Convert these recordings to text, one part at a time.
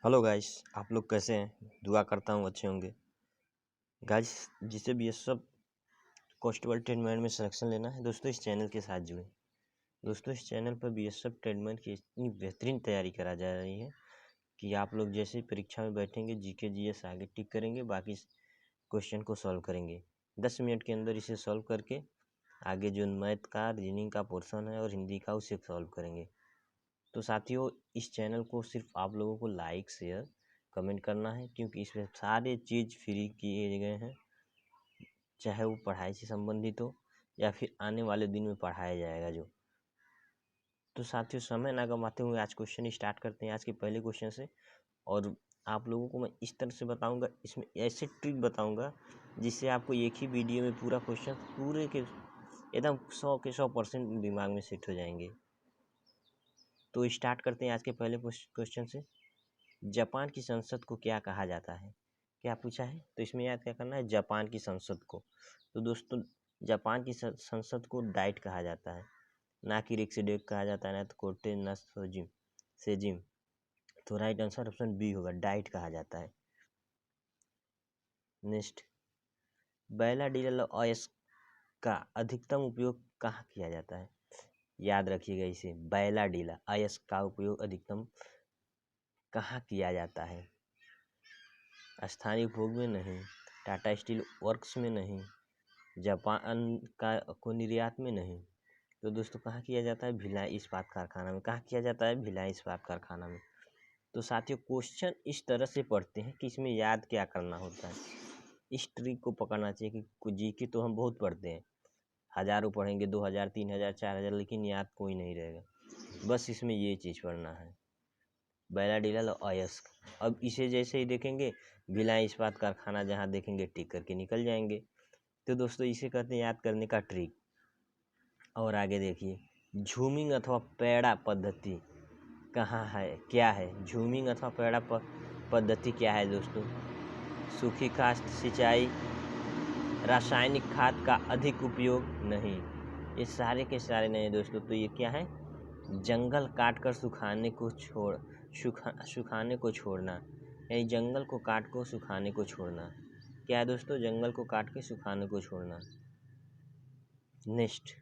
Hello guys, आप लोग कैसे हैं? दुआ करता हूँ अच्छे होंगे। गाइस, जिसे भी ये सब कांस्टेबल ट्रेडमेंट में सिलेक्शन लेना है दोस्तों, इस चैनल के साथ जुड़ें। दोस्तों, इस चैनल पर बीएसएफ ट्रेडमेंट की इतनी बेहतरीन तैयारी करा जा रही है कि आप लोग जैसे ही परीक्षा में बैठेंगे जीके जीएस आगे टिक करेंगे, बाकी क्वेश्चन को सॉल्व करेंगे 10 मिनट के अंदर। इसे सॉल्व करके आगे जो मैथ का, रीजनिंग का पोर्शन है और हिंदी का, उसे सॉल्व करेंगे। तो साथियों, इस चैनल को सिर्फ आप लोगों को लाइक, शेयर, कमेंट करना है, क्योंकि इसमें सारे चीज़ फ्री किए गए हैं, चाहे वो पढ़ाई से संबंधित हो या फिर आने वाले दिन में पढ़ाया जाएगा जो। तो साथियों, समय ना गंवाते हुए आज क्वेश्चन स्टार्ट करते हैं, आज के पहले क्वेश्चन से। और आप लोगों को मैं इस तरह से बताऊंगा, इसमें ऐसे ट्रिक बताऊंगा जिससे आपको एक ही वीडियो में पूरा क्वेश्चन पूरे के एकदम 100 के 100% दिमाग में सेट हो जाएंगे। तो स्टार्ट करते हैं आज के पहले क्वेश्चन से। जापान की संसद को क्या कहा जाता है? क्या पूछा है? तो इसमें याद क्या करना है, जापान की संसद को। तो दोस्तों, जापान की संसद को डाइट कहा जाता है, ना कि रिक्सिडेक कहा जाता है, ना तो कोटे, ना सेजिम। तो राइट आंसर ऑप्शन बी होगा, डाइट कहा जाता है। नेक्स्ट, बैलाडियल ऑयस का अधिकतम उपयोग कहाँ किया जाता है? याद रखिएगा इसे, बैलाडिला ऑयस का उपयोग अधिकतम कहाँ किया जाता है? स्थानीय उपभोग में नहीं, टाटा स्टील वर्क्स में नहीं, जापान का को निर्यात में नहीं। तो दोस्तों, कहाँ किया जाता है? भिलाई इस्पात कारखाना में। कहाँ किया जाता है? भिलाई इस्पात कारखाना में। तो साथियों, क्वेश्चन इस तरह से पढ़ते हैं कि इसमें याद क्या करना होता है। इस ट्रिक को पकड़ना चाहिए कि जीके तो हम बहुत पढ़ते हैं, हज़ारों पढ़ेंगे, 2000, 3000, 4000, लेकिन याद कोई नहीं रहेगा। बस इसमें ये चीज़ पढ़ना है, बैलाडियल ऑयस। अब इसे जैसे ही देखेंगे, भिलाई इस्पात कारखाना जहाँ देखेंगे टिक करके निकल जाएंगे। तो दोस्तों, इसे कहते हैं याद करने का ट्रिक। और आगे देखिए, झूमिंग अथवा पैड़ा पद्धति कहाँ है, क्या है? झूमिंग अथवा पैड़ा पद्धति क्या है दोस्तों? सूखी काष्ठ सिंचाई, रासायनिक खाद का अधिक उपयोग नहीं। ये सारे के सारे नहीं दोस्तों। तो ये क्या है? जंगल काट कर सुखाने को छोड़ना, यानी जंगल को काट को सुखाने को छोड़ना। क्या है दोस्तों? जंगल को काट के सुखाने को छोड़ना। नेक्स्ट,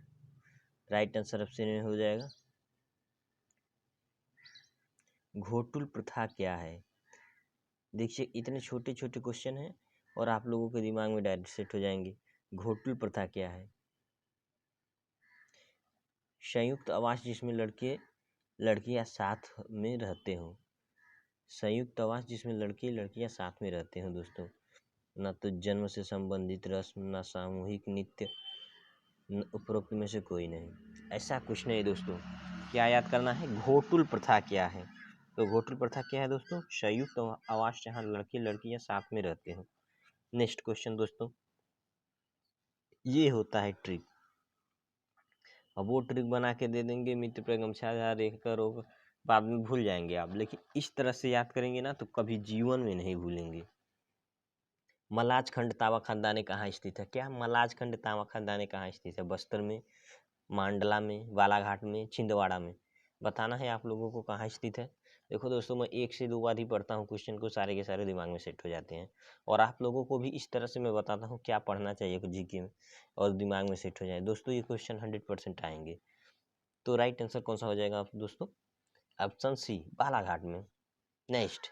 राइट आंसर ऑप्शन में हो जाएगा। घोटुल प्रथा क्या है? देखिए, इतने छोटे छोटे क्वेश्चन हैं और आप लोगों के दिमाग में डायरेक्ट सेट हो जाएंगे। घोटुल प्रथा क्या है? संयुक्त आवास जिसमें लड़के लड़कियां साथ में रहते हो। संयुक्त आवास जिसमें लड़के लड़कियां साथ में रहते हो दोस्तों। ना तो जन्म से संबंधित रस्म, ना सामूहिक नृत्य, उपरोक्त में से कोई नहीं। ऐसा कुछ नहीं दोस्तों। क्या याद करना है? घोटुल प्रथा क्या है? तो घोटुल प्रथा क्या है दोस्तों? संयुक्त आवास जहाँ लड़के लड़कियां साथ में रहते हो। नेक्स्ट क्वेश्चन दोस्तों, ये होता है ट्रिक। अब वो ट्रिक बना के दे देंगे, मित्र पे गमछा रेख करो, बाद में भूल जाएंगे आप, लेकिन इस तरह से याद करेंगे ना तो कभी जीवन में नहीं भूलेंगे। मलाज खंड तावा खानदानी कहाँ स्थित है? क्या मलाज खंड तावा खानदानी कहाँ स्थित है? बस्तर में, मांडला में, बालाघाट में, छिंदवाड़ा में। बताना है आप लोगों को कहाँ स्थित है। देखो दोस्तों, मैं 1 से 2 बार ही पढ़ता हूँ क्वेश्चन को, सारे के सारे दिमाग में सेट हो जाते हैं। और आप लोगों को भी इस तरह से मैं बताता हूँ क्या पढ़ना चाहिए जीके में, और दिमाग में सेट हो जाए दोस्तों। ये क्वेश्चन 100% आएंगे। तो राइट आंसर कौन सा हो जाएगा आप दोस्तों? ऑप्शन सी, बालाघाट में। नेक्स्ट,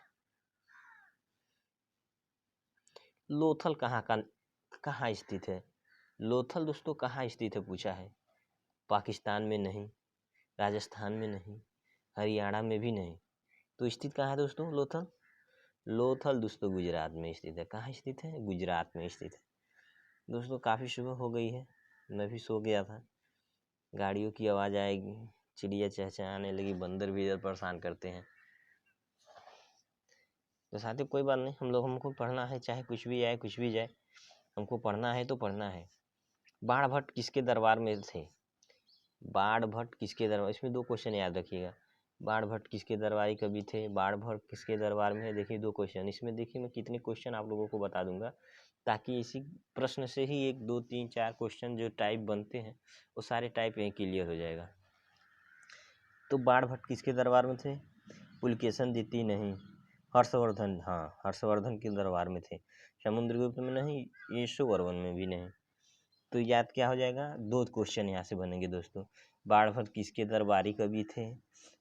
लोथल कहाँ स्थित है? लोथल दोस्तों कहाँ स्थित है पूछा है। पाकिस्तान में नहीं, राजस्थान में नहीं, हरियाणा में भी नहीं। तो स्थित कहाँ है दोस्तों लोथल? लोथल दोस्तों गुजरात में स्थित है। कहाँ स्थित है? गुजरात में स्थित है। दोस्तों, काफ़ी सुबह हो गई है, मैं भी सो गया था। गाड़ियों की आवाज़ आएगी, चिड़िया चहचहाने लगी, बंदर भी इधर परेशान करते हैं। तो साथियों, कोई बात नहीं, हमको पढ़ना है, चाहे कुछ भी आए कुछ भी जाए, हमको पढ़ना है तो पढ़ना है। बाण भट्ट किसके दरबार में थे? बाण भट्ट किसके दरबार, इसमें 2 क्वेश्चन याद रखिएगा। बाण भट्ट किसके दरबारी कवि थे? बाण भट्ट किसके दरबार में है? देखिए 2 क्वेश्चन इसमें। देखिए, मैं कितने क्वेश्चन आप लोगों को बता दूंगा, ताकि इसी प्रश्न से ही 1, 2, 3, 4 क्वेश्चन जो टाइप बनते हैं वो सारे टाइप यहीं क्लियर हो जाएगा। तो बाण भट्ट किसके दरबार में थे? पुलकेशन द्वितीय नहीं, हर्षवर्धन, हाँ हर्षवर्धन के दरबार में थे। समुद्रगुप्त में नहीं, यशोवर्मन में भी नहीं। तो याद क्या हो जाएगा, दो क्वेश्चन यहाँ से बनेंगे दोस्तों। बाणभट्ट किसके दरबारी कवि थे,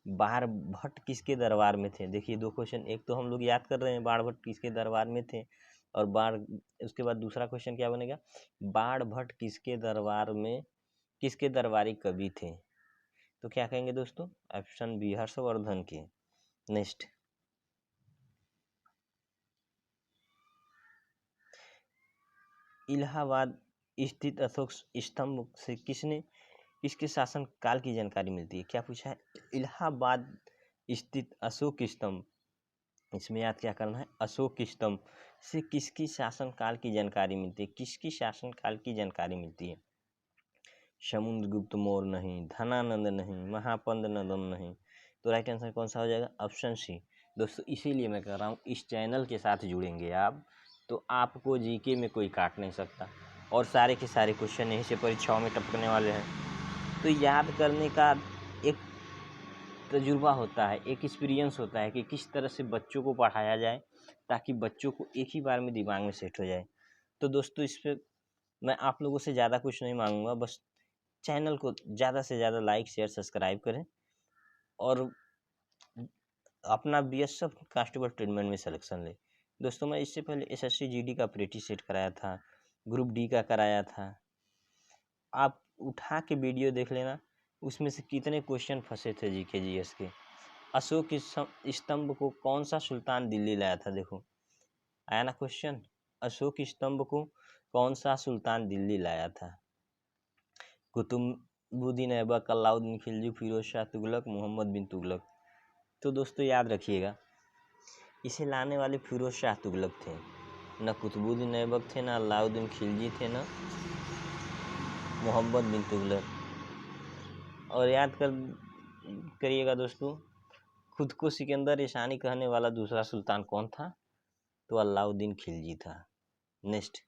बाणभट्ट किसके दरबार में थे। देखिए दो क्वेश्चन, एक तो हम लोग याद कर रहे हैं बाणभट्ट किसके दरबार में थे, और उसके बाद दूसरा क्वेश्चन क्या बनेगा, बाणभट्ट किसके दरबार में, किसके दरबारी कवि थे। तो क्या कहेंगे दोस्तों, ऑप्शन बी हर्षवर्धन के। नेक्स्ट, इलाहाबाद स्थित अशोक स्तंभ से किसके शासन काल की जानकारी मिलती है। क्या पूछा है, इलाहाबाद स्थित अशोक स्तंभ, इसमें याद क्या करना है, अशोक स्तंभ से किसकी शासन काल की जानकारी मिलती है, किसकी शासन काल की जानकारी मिलती है। समुद्रगुप्त मौर्य नहीं, धनानंद नहीं, महापंद नंदन नहीं। तो राइट आंसर कौन सा हो जाएगा, ऑप्शन सी। दोस्तों इसीलिए मैं कह रहा हूँ इस चैनल के साथ जुड़ेंगे आप तो आपको जीके में कोई काट नहीं सकता, और सारे के सारे क्वेश्चन यहीं से परीक्षाओं में टपकने वाले हैं। तो याद करने का एक तजुर्बा होता है, एक एक्सपीरियंस होता है कि किस तरह से बच्चों को पढ़ाया जाए ताकि बच्चों को एक ही बार में दिमाग में सेट हो जाए। तो दोस्तों इस पर मैं आप लोगों से ज़्यादा कुछ नहीं मांगूंगा, बस चैनल को ज़्यादा से ज़्यादा लाइक शेयर सब्सक्राइब करें और अपना बीएसएफ कांस्टेबल ट्रेडमेंट में सिलेक्शन ले। दोस्तों मैं इससे पहले एसएससी जीडी का प्रैक्टिस सेट कराया था, ग्रुप डी का कराया था, आप उठा के वीडियो देख लेना, उसमें से कितने क्वेश्चन फंसे थे जीके जीएस के। अशोक स्तंभ को कौन सा सुल्तान दिल्ली लाया था, देखो आया ना क्वेश्चन, अशोक स्तंभ को कौन सा सुल्तान दिल्ली लाया था। कुतुबुद्दीन ऐबक, अलाउद्दीन खिलजी, फिरोज शाह तुगलक, मोहम्मद बिन तुगलक। तो दोस्तों याद रखिएगा इसे लाने वाले फिरोज शाह तुगलक थे, न कुतुबुद्दीन ऐबक थे, न अलाउद्दीन खिलजी थे, न मोहम्मद बिन तुगलक। और याद करिएगा दोस्तों, खुद को सिकंदर ईशानी कहने वाला दूसरा सुल्तान कौन था, तो अलाउद्दीन खिलजी था। नेक्स्ट,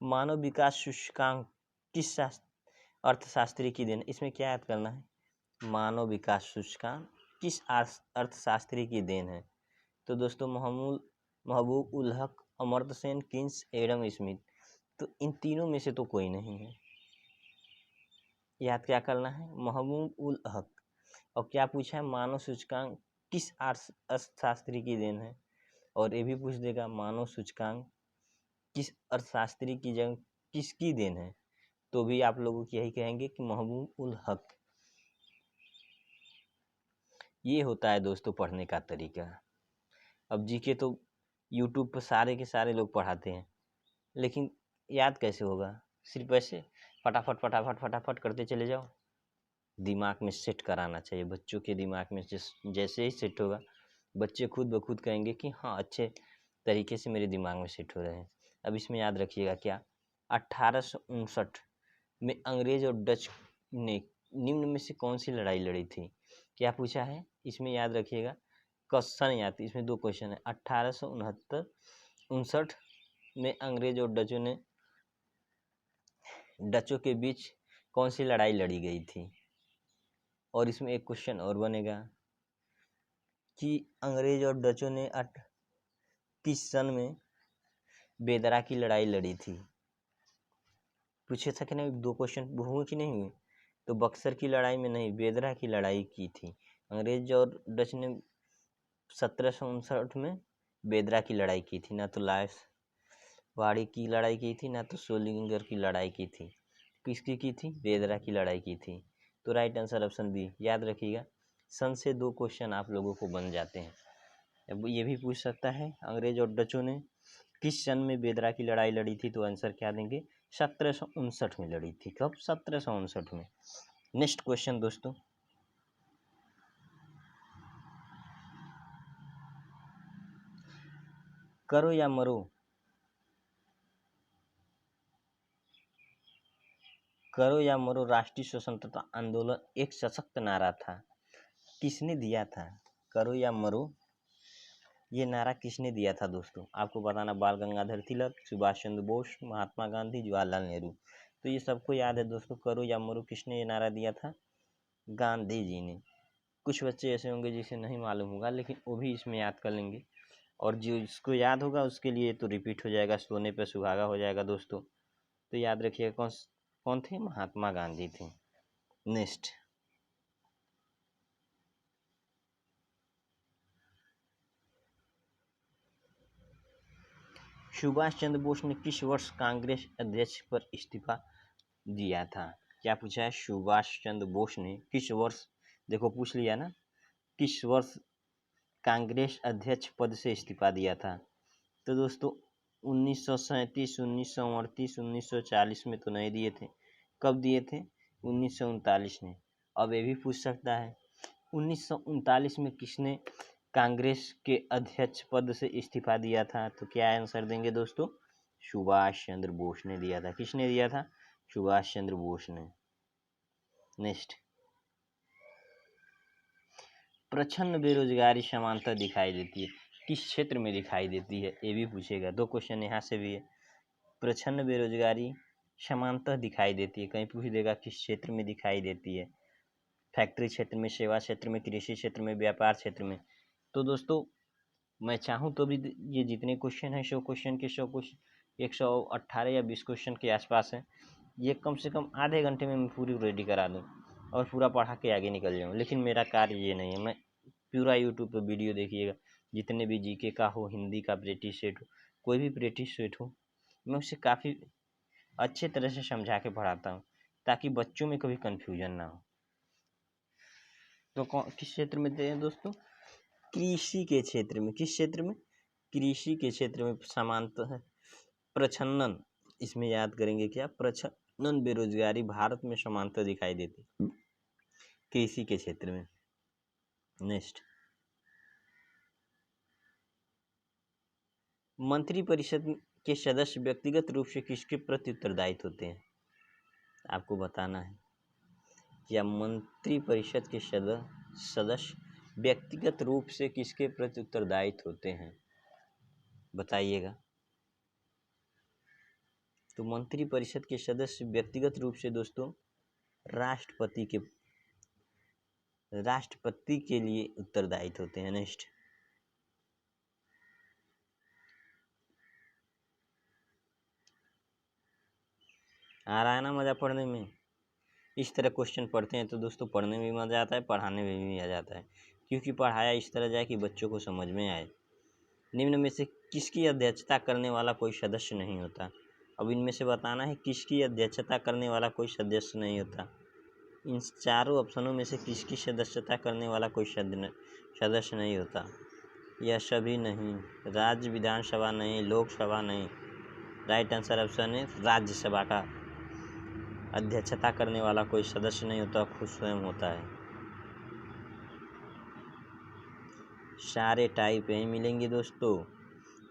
मानव विकास सूचकांक किस अर्थशास्त्री की देन, इसमें क्या याद करना है, मानव विकास सूचकांक किस अर्थशास्त्री की देन है। तो दोस्तों महबूब ul Haq, Amartya Sen, Keynes, Adam Smith. तो इन तीनों में से तो कोई नहीं है, याद क्या करना है, महबूब उल हक। और क्या पूछा है, मानव सूचकांक किस अर्थशास्त्री की देन है, और ये भी पूछ देगा मानव सूचकांक किस अर्थशास्त्री की जंग किसकी देन है, तो भी आप लोगों की यही कहेंगे कि महबूब उल हक। ये होता है दोस्तों पढ़ने का तरीका। अब जीके तो यूट्यूब पर सारे के सारे लोग पढ़ाते हैं, लेकिन याद कैसे होगा, सिर्फ ऐसे फटाफट फटाफट फटाफट करते चले जाओ। दिमाग में सेट कराना चाहिए, बच्चों के दिमाग में जैसे ही सेट होगा बच्चे खुद ब खुद कहेंगे कि हाँ अच्छे तरीके से मेरे दिमाग में सेट हो रहे हैं। अब इसमें याद रखिएगा क्या, 1859 में अंग्रेज और डच ने निम्न में से कौन सी लड़ाई लड़ी थी। क्या पूछा है, इसमें याद रखिएगा क्वेश्चन याद, इसमें दो क्वेश्चन है। 1869 में अंग्रेज और डचों के बीच कौन सी लड़ाई लड़ी गई थी। और इसमें एक क्वेश्चन और बनेगा कि अंग्रेज और डचों ने किस सन में बेदरा की लड़ाई लड़ी थी। पूछे था कि नहीं, दो क्वेश्चन हुए कि नहीं हुए, तो बक्सर की लड़ाई में नहीं, बेदरा की लड़ाई की थी। अंग्रेज और डच ने 1759 में बेदरा की लड़ाई की थी, ना तो लायसवाड़ी की लड़ाई की थी, ना तो सोलिंगर की लड़ाई की थी। किसकी की थी, बेदरा की लड़ाई की थी। तो राइट आंसर ऑप्शन बी। याद रखिएगा सन से दो क्वेश्चन आप लोगों को बन जाते हैं। अब ये भी पूछ सकता है अंग्रेज और डचों ने किस सन में बेदरा की लड़ाई लड़ी थी, तो आंसर क्या देंगे, 1759 में लड़ी थी। कब, 1759 में। नेक्स्ट क्वेश्चन दोस्तों, करो या मरो, करो या मरो राष्ट्रीय स्वतंत्रता आंदोलन एक सशक्त नारा था, किसने दिया था। करो या मरो ये नारा किसने दिया था दोस्तों, आपको बताना, बाल गंगाधर तिलक, सुभाष चंद्र बोस, महात्मा गांधी, जवाहरलाल नेहरू। तो ये सबको याद है दोस्तों, करो या मरो किसने ये नारा दिया था, गांधी जी ने। कुछ बच्चे ऐसे होंगे जिसे नहीं मालूम होगा, लेकिन वो भी इसमें याद कर लेंगे, और जो इसको याद होगा उसके लिए तो रिपीट हो जाएगा, सोने पे सुहागा हो जाएगा दोस्तों। तो याद रखिएगा कौन कौन थे, महात्मा गांधी थे। नेक्स्ट, सुभाष चंद्र बोस ने किस वर्ष कांग्रेस अध्यक्ष पर इस्तीफा दिया था? क्या पूछा है? सुभाष चंद्र बोस ने किस वर्ष, देखो पूछ लिया ना, किस वर्ष कांग्रेस अध्यक्ष पद से इस्तीफा दिया था? तो दोस्तों 1937, 1938, 1940 में तो नहीं दिए थे। कब दिए थे? 1939 में। अब ये भी पूछ सकता है 1939 में किसने कांग्रेस के अध्यक्ष पद से इस्तीफा दिया था? तो क्या आंसर देंगे दोस्तों? सुभाष चंद्र बोस ने दिया था। किसने दिया था? सुभाष चंद्र बोस ने। नेक्स्ट, प्रचंड बेरोजगारी समानता दिखाई देती है, किस क्षेत्र में दिखाई देती है? ये भी पूछेगा। दो क्वेश्चन यहाँ से भी है। प्रचंड बेरोजगारी समानता दिखाई देती है, कहीं पूछ देगा किस क्षेत्र में दिखाई देती है? फैक्ट्री क्षेत्र में, सेवा क्षेत्र में, कृषि क्षेत्र में, व्यापार क्षेत्र में। तो दोस्तों मैं चाहूँ तो भी ये जितने क्वेश्चन हैं 100 क्वेश्चन के 100 क्वेश्चन 118 या 20 क्वेश्चन के आसपास हैं, ये कम से कम आधे घंटे में मैं पूरी रेडी करा दूँ और पूरा पढ़ा के आगे निकल जाऊँ। लेकिन मेरा कार्य ये नहीं है। मैं पूरा यूट्यूब पर वीडियो देखिएगा, जितने भी जीके का हो, हिंदी का प्रैक्टिस सेट हो, कोई भी प्रैक्टिस सेट हो, मैं उसे काफ़ी अच्छे तरह से समझा के पढ़ाता हूँ, ताकि बच्चों में कभी कन्फ्यूजन ना हो। तो कौन किस क्षेत्र में थे दोस्तों? कृषि के क्षेत्र में। किस क्षेत्र में? कृषि के क्षेत्र में समानता है। प्रछन्नन, इसमें याद करेंगे क्या? प्रछन्नन बेरोजगारी भारत में समानता दिखाई देती कृषि के क्षेत्र में। नेक्स्ट, मंत्रिपरिषद के सदस्य व्यक्तिगत रूप से किसके प्रति उत्तरदायित्व होते हैं? आपको बताना है। या मंत्रिपरिषद के सदस्य व्यक्तिगत रूप से किसके प्रति उत्तरदायित्व होते हैं? बताइएगा। तो मंत्रिपरिषद के सदस्य व्यक्तिगत रूप से दोस्तों राष्ट्रपति के लिए उत्तरदायित्व होते हैं। नेक्स्ट, आ रहा है ना मज़ा पढ़ने में? इस तरह क्वेश्चन पढ़ते हैं तो दोस्तों पढ़ने में भी मज़ा आता है, पढ़ाने में भी मज़ा आता है, क्योंकि पढ़ाया इस तरह जाए कि बच्चों को समझ में आए। निम्न में से किसकी अध्यक्षता करने वाला कोई सदस्य नहीं होता? अब इनमें से बताना है किसकी अध्यक्षता करने वाला कोई सदस्य नहीं होता। इन चारों ऑप्शनों में से किसकी सदस्यता करने वाला कोई सदस्य नहीं होता? यह सभी नहीं, राज्य विधानसभा नहीं, लोकसभा नहीं। राइट आंसर ऑप्शन है राज्यसभा का अध्यक्षता करने वाला कोई सदस्य नहीं होता, खुद स्वयं होता है। सारे टाइप यहीं मिलेंगे दोस्तों,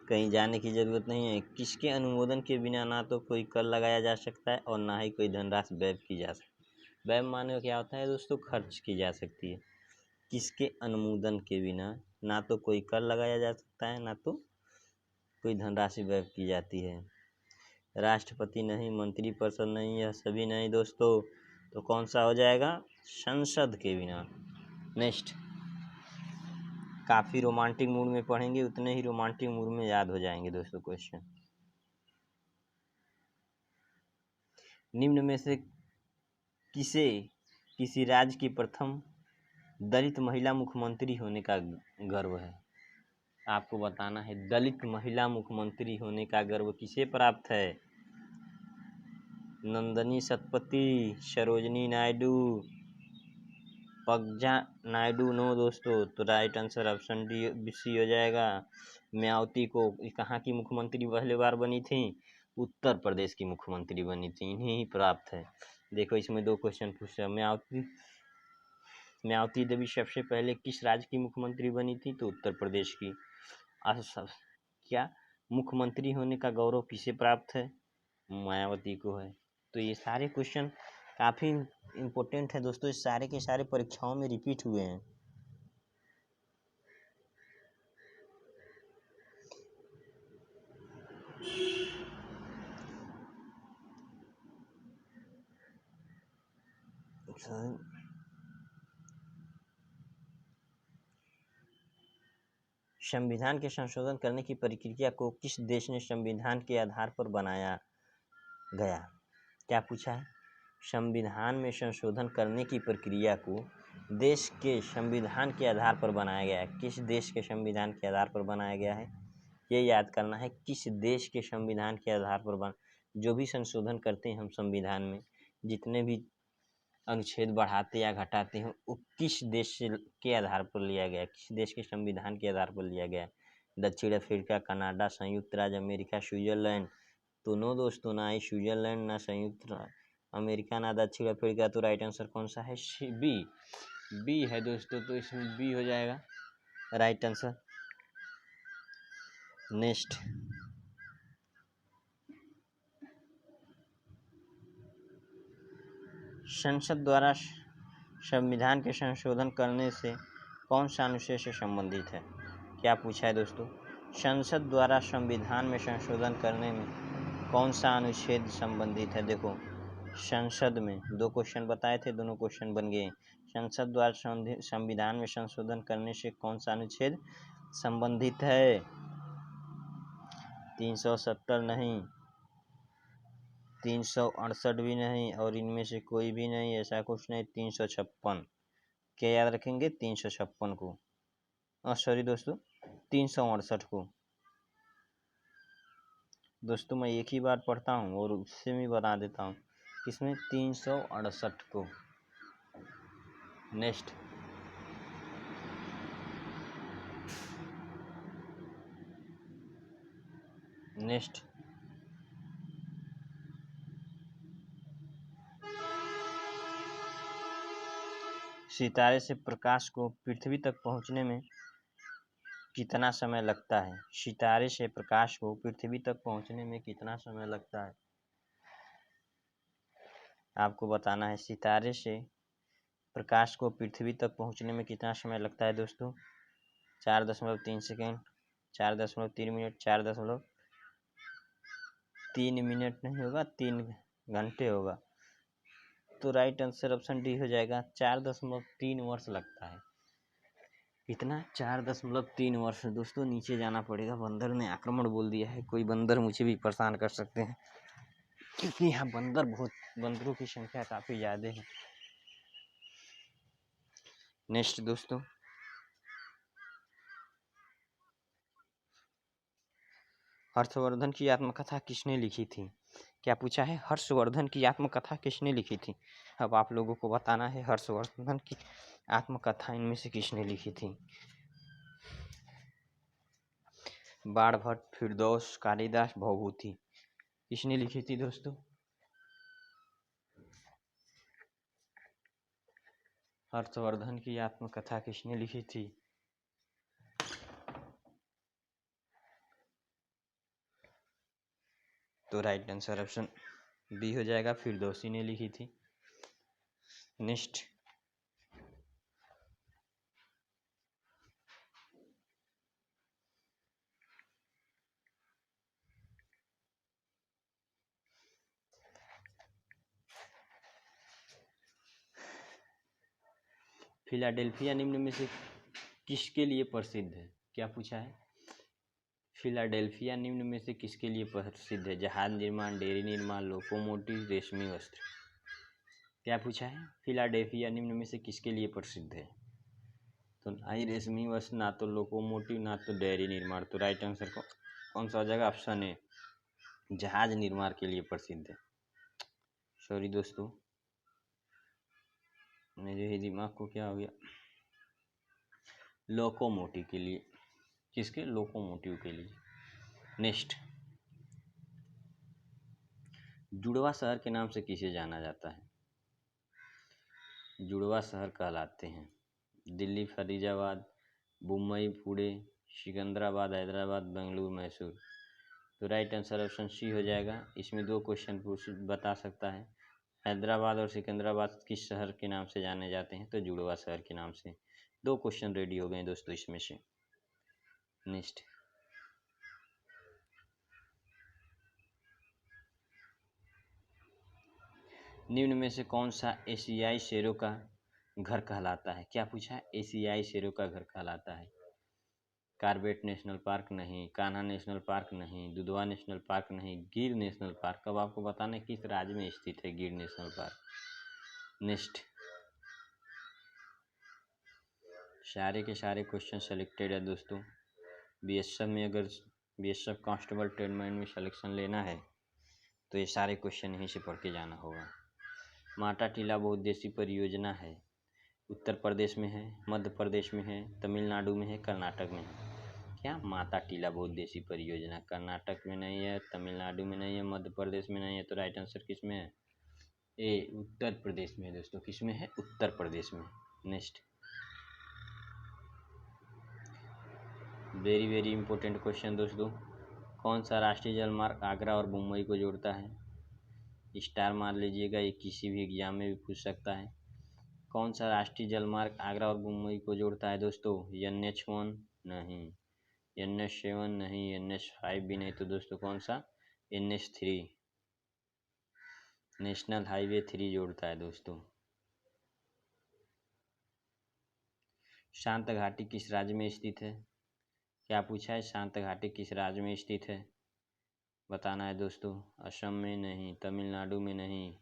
कहीं जाने की ज़रूरत नहीं है। किसके अनुमोदन के बिना ना तो कोई कर लगाया जा सकता है और ना ही कोई धनराशि व्यय की जा सकती है। व्यय माने क्या होता है दोस्तों? खर्च की जा सकती है। किसके अनुमोदन के बिना ना तो कोई कर लगाया जा सकता है, ना तो कोई धनराशि व्यय की जाती है। राष्ट्रपति नहीं, मंत्रिपरिषद नहीं, यह सभी नहीं दोस्तों। तो कौन सा हो जाएगा? संसद के बिना। नेक्स्ट, काफ़ी रोमांटिक मूड में पढ़ेंगे, उतने ही रोमांटिक मूड में याद हो जाएंगे दोस्तों क्वेश्चन। निम्न में से किसी राज्य की प्रथम दलित महिला मुख्यमंत्री होने का गर्व है? आपको बताना है दलित महिला मुख्यमंत्री होने का गर्व किसे प्राप्त है? नंदनी सतपथी, सरोजनी नायडू, पगजा नायडू? नो दोस्तों, तो right answer option D C हो जाएगा। मायावती को कहाँ की मुख्यमंत्री पहली बार बनी थी? उत्तर प्रदेश की मुख्यमंत्री बनी थी, इन्हें ही प्राप्त है। देखो इसमें दो क्वेश्चन पूछा। मायावती देवी सबसे पहले किस राज्य की मुख्यमंत्री बनी थी? तो उत्तर प्रदेश की। क्या मुख्यमंत्री होने का गौरव किसे प्राप्त है? मायावती को है। तो ये सारे क्वेश्चन काफ़ी इम्पोर्टेंट है दोस्तों, इस सारे के सारे परीक्षाओं में रिपीट हुए हैं। संविधान के संशोधन करने की प्रक्रिया को किस देश ने संविधान के आधार पर बनाया गया? क्या पूछा है? संविधान में संशोधन करने की प्रक्रिया को देश के संविधान के आधार पर बनाया गया है। किस देश के संविधान के आधार पर बनाया गया है, ये याद करना है। किस देश के संविधान के आधार पर जो भी संशोधन करते हैं हम संविधान में, जितने भी अनुच्छेद बढ़ाते या घटाते हैं, वो किस देश के आधार पर लिया गया है, किस देश के संविधान के आधार पर लिया गया है? दक्षिण अफ्रीका, कनाडा, संयुक्त राज्य अमेरिका, स्विट्जरलैंड। तो नो दोस्तों, ना ही स्विट्जरलैंड, ना संयुक्त अमेरिका, ना दक्षिण अफ्रीका। तो राइट आंसर कौन सा है? बी है दोस्तों। तो इसमें बी हो जाएगा राइट आंसर। नेक्स्ट, संसद द्वारा संविधान के संशोधन करने से कौन सा अनुच्छेद से संबंधित है? क्या पूछा है दोस्तों? संसद द्वारा संविधान में संशोधन करने में कौन सा अनुच्छेद संबंधित है? देखो, संसद में 2 क्वेश्चन बताए थे, दोनों क्वेश्चन बन गए। संसद द्वारा संविधान में संशोधन करने से कौन सा अनुच्छेद संबंधित है? 370 नहीं, 368 भी नहीं, और इनमें से कोई भी नहीं, ऐसा कुछ नहीं। 356। क्या याद रखेंगे? 356 को, सॉरी दोस्तों, 368 को। दोस्तों मैं एक ही बार पढ़ता हूँ और उससे भी बता देता हूँ, इसमें 368 को। नेक्स्ट, सितारे से प्रकाश को पृथ्वी तक पहुंचने में कितना समय लगता है? सितारे से प्रकाश को पृथ्वी तक पहुंचने में कितना समय लगता है? आपको बताना है। सितारे से प्रकाश को पृथ्वी तक पहुंचने में कितना समय लगता है दोस्तों? 4.3 सेकेंड, 4.3 मिनट, 4.3 मिनट नहीं होगा, 3 घंटे होगा। तो राइट आंसर ऑप्शन डी हो जाएगा। 4.3 वर्ष लगता है। कितना? 4.3 वर्ष। दोस्तों नीचे जाना पड़ेगा, बंदर ने आक्रमण बोल दिया है। कोई बंदर मुझे भी परेशान कर सकते हैं, क्योंकि यहाँ बंदरों की संख्या काफ़ी ज़्यादा है। नेक्स्ट दोस्तों, हर्षवर्धन की आत्मकथा किसने लिखी थी? क्या पूछा है? हर्षवर्धन की आत्मकथा किसने लिखी थी? अब आप लोगों को बताना है, हर्षवर्धन की आत्मकथा इनमें से किसने लिखी थी? बाणभट्ट, फिरदौस, कालिदास, भवभूति। किसने लिखी थी दोस्तों? हर्षवर्धन की आत्मकथा किसने लिखी थी? तो राइट आंसर ऑप्शन बी हो जाएगा, फिरदौसी ने लिखी थी। नेक्स्ट, फिलाडेल्फिया निम्न में से किसके लिए प्रसिद्ध है? क्या पूछा है? फिलाडेल्फिया निम्न में से किसके लिए प्रसिद्ध है? जहाज निर्माण, डेयरी निर्माण, लोकोमोटिव, रेशमी वस्त्र। क्या पूछा है? फिलाडेल्फिया निम्न में से किसके लिए प्रसिद्ध है? तो ना ही रेशमी वस्त्र, ना तो लोकोमोटिव, ना तो डेयरी निर्माण। तो राइट आंसर कौन सा हो जाएगा? ऑप्शन ए, जहाज निर्माण के लिए प्रसिद्ध है। सॉरी दोस्तों, मेरे ही दिमाग को क्या हो गया। लोकोमोटिव के लिए। किसके? लोकोमोटिव के लिए। नेक्स्ट, जुड़वा शहर के नाम से किसे जाना जाता है? जुड़वा शहर कहलाते हैं दिल्ली, फरीदाबाद, मुंबई, पुणे, सिकंदराबाद, हैदराबाद, बेंगलुरु, मैसूर। तो राइट आंसर ऑप्शन सी हो जाएगा। इसमें 2 क्वेश्चन बता सकता है। हैदराबाद और सिकंदराबाद किस शहर के नाम से जाने जाते हैं? तो जुड़वा शहर के नाम से। 2 क्वेश्चन रेडी हो गए दोस्तों इसमें से। नेक्स्ट, निम्न में से कौन सा एशियाई शेरों का घर कहलाता है? क्या पूछा है? एशियाई शेरों का घर कहलाता है। कॉर्बेट नेशनल पार्क नहीं, कान्हा नेशनल पार्क नहीं, दुधवा नेशनल पार्क नहीं, गिर नेशनल पार्क। अब आपको बताना है किस राज्य में स्थित है गिर नेशनल पार्क। नेक्स्ट, सारे के सारे क्वेश्चन सेलेक्टेड है दोस्तों। बीएसएफ में अगर बीएसएफ कांस्टेबल ट्रेडमेंट में सिलेक्शन लेना है तो ये सारे क्वेश्चन यहीं से पढ़ के जाना होगा। माटा टीला बहुउद्देशीय परियोजना है, उत्तर प्रदेश में है, मध्य प्रदेश में है, तमिलनाडु में है, कर्नाटक में है। क्या माता टीला बहुउद्देशीय परियोजना कर्नाटक में नहीं है, तमिलनाडु में नहीं है, मध्य प्रदेश में नहीं है, तो राइट आंसर किस में है? ए उत्तर प्रदेश में है दोस्तों। किस में है? उत्तर प्रदेश में। Next, very very important question दोस्तों। कौन सा राष्ट्रीय जलमार्ग आगरा और मुंबई को जोड़ता है? स्टार मार लीजिएगा, ये किसी भी एग्जाम में भी पूछ सकता है। कौन सा राष्ट्रीय जलमार्ग आगरा और मुंबई को जोड़ता है दोस्तों? NH1 नहीं, NH7 नहीं, NH5 भी नहीं, तो दोस्तों कौन सा? NH3, नेशनल हाईवे 3 जोड़ता है दोस्तों। शांत घाटी किस राज्य में स्थित है? क्या पूछा है? शांत घाटी किस राज्य में स्थित है बताना है दोस्तों। असम में नहीं, तमिलनाडु में नहीं,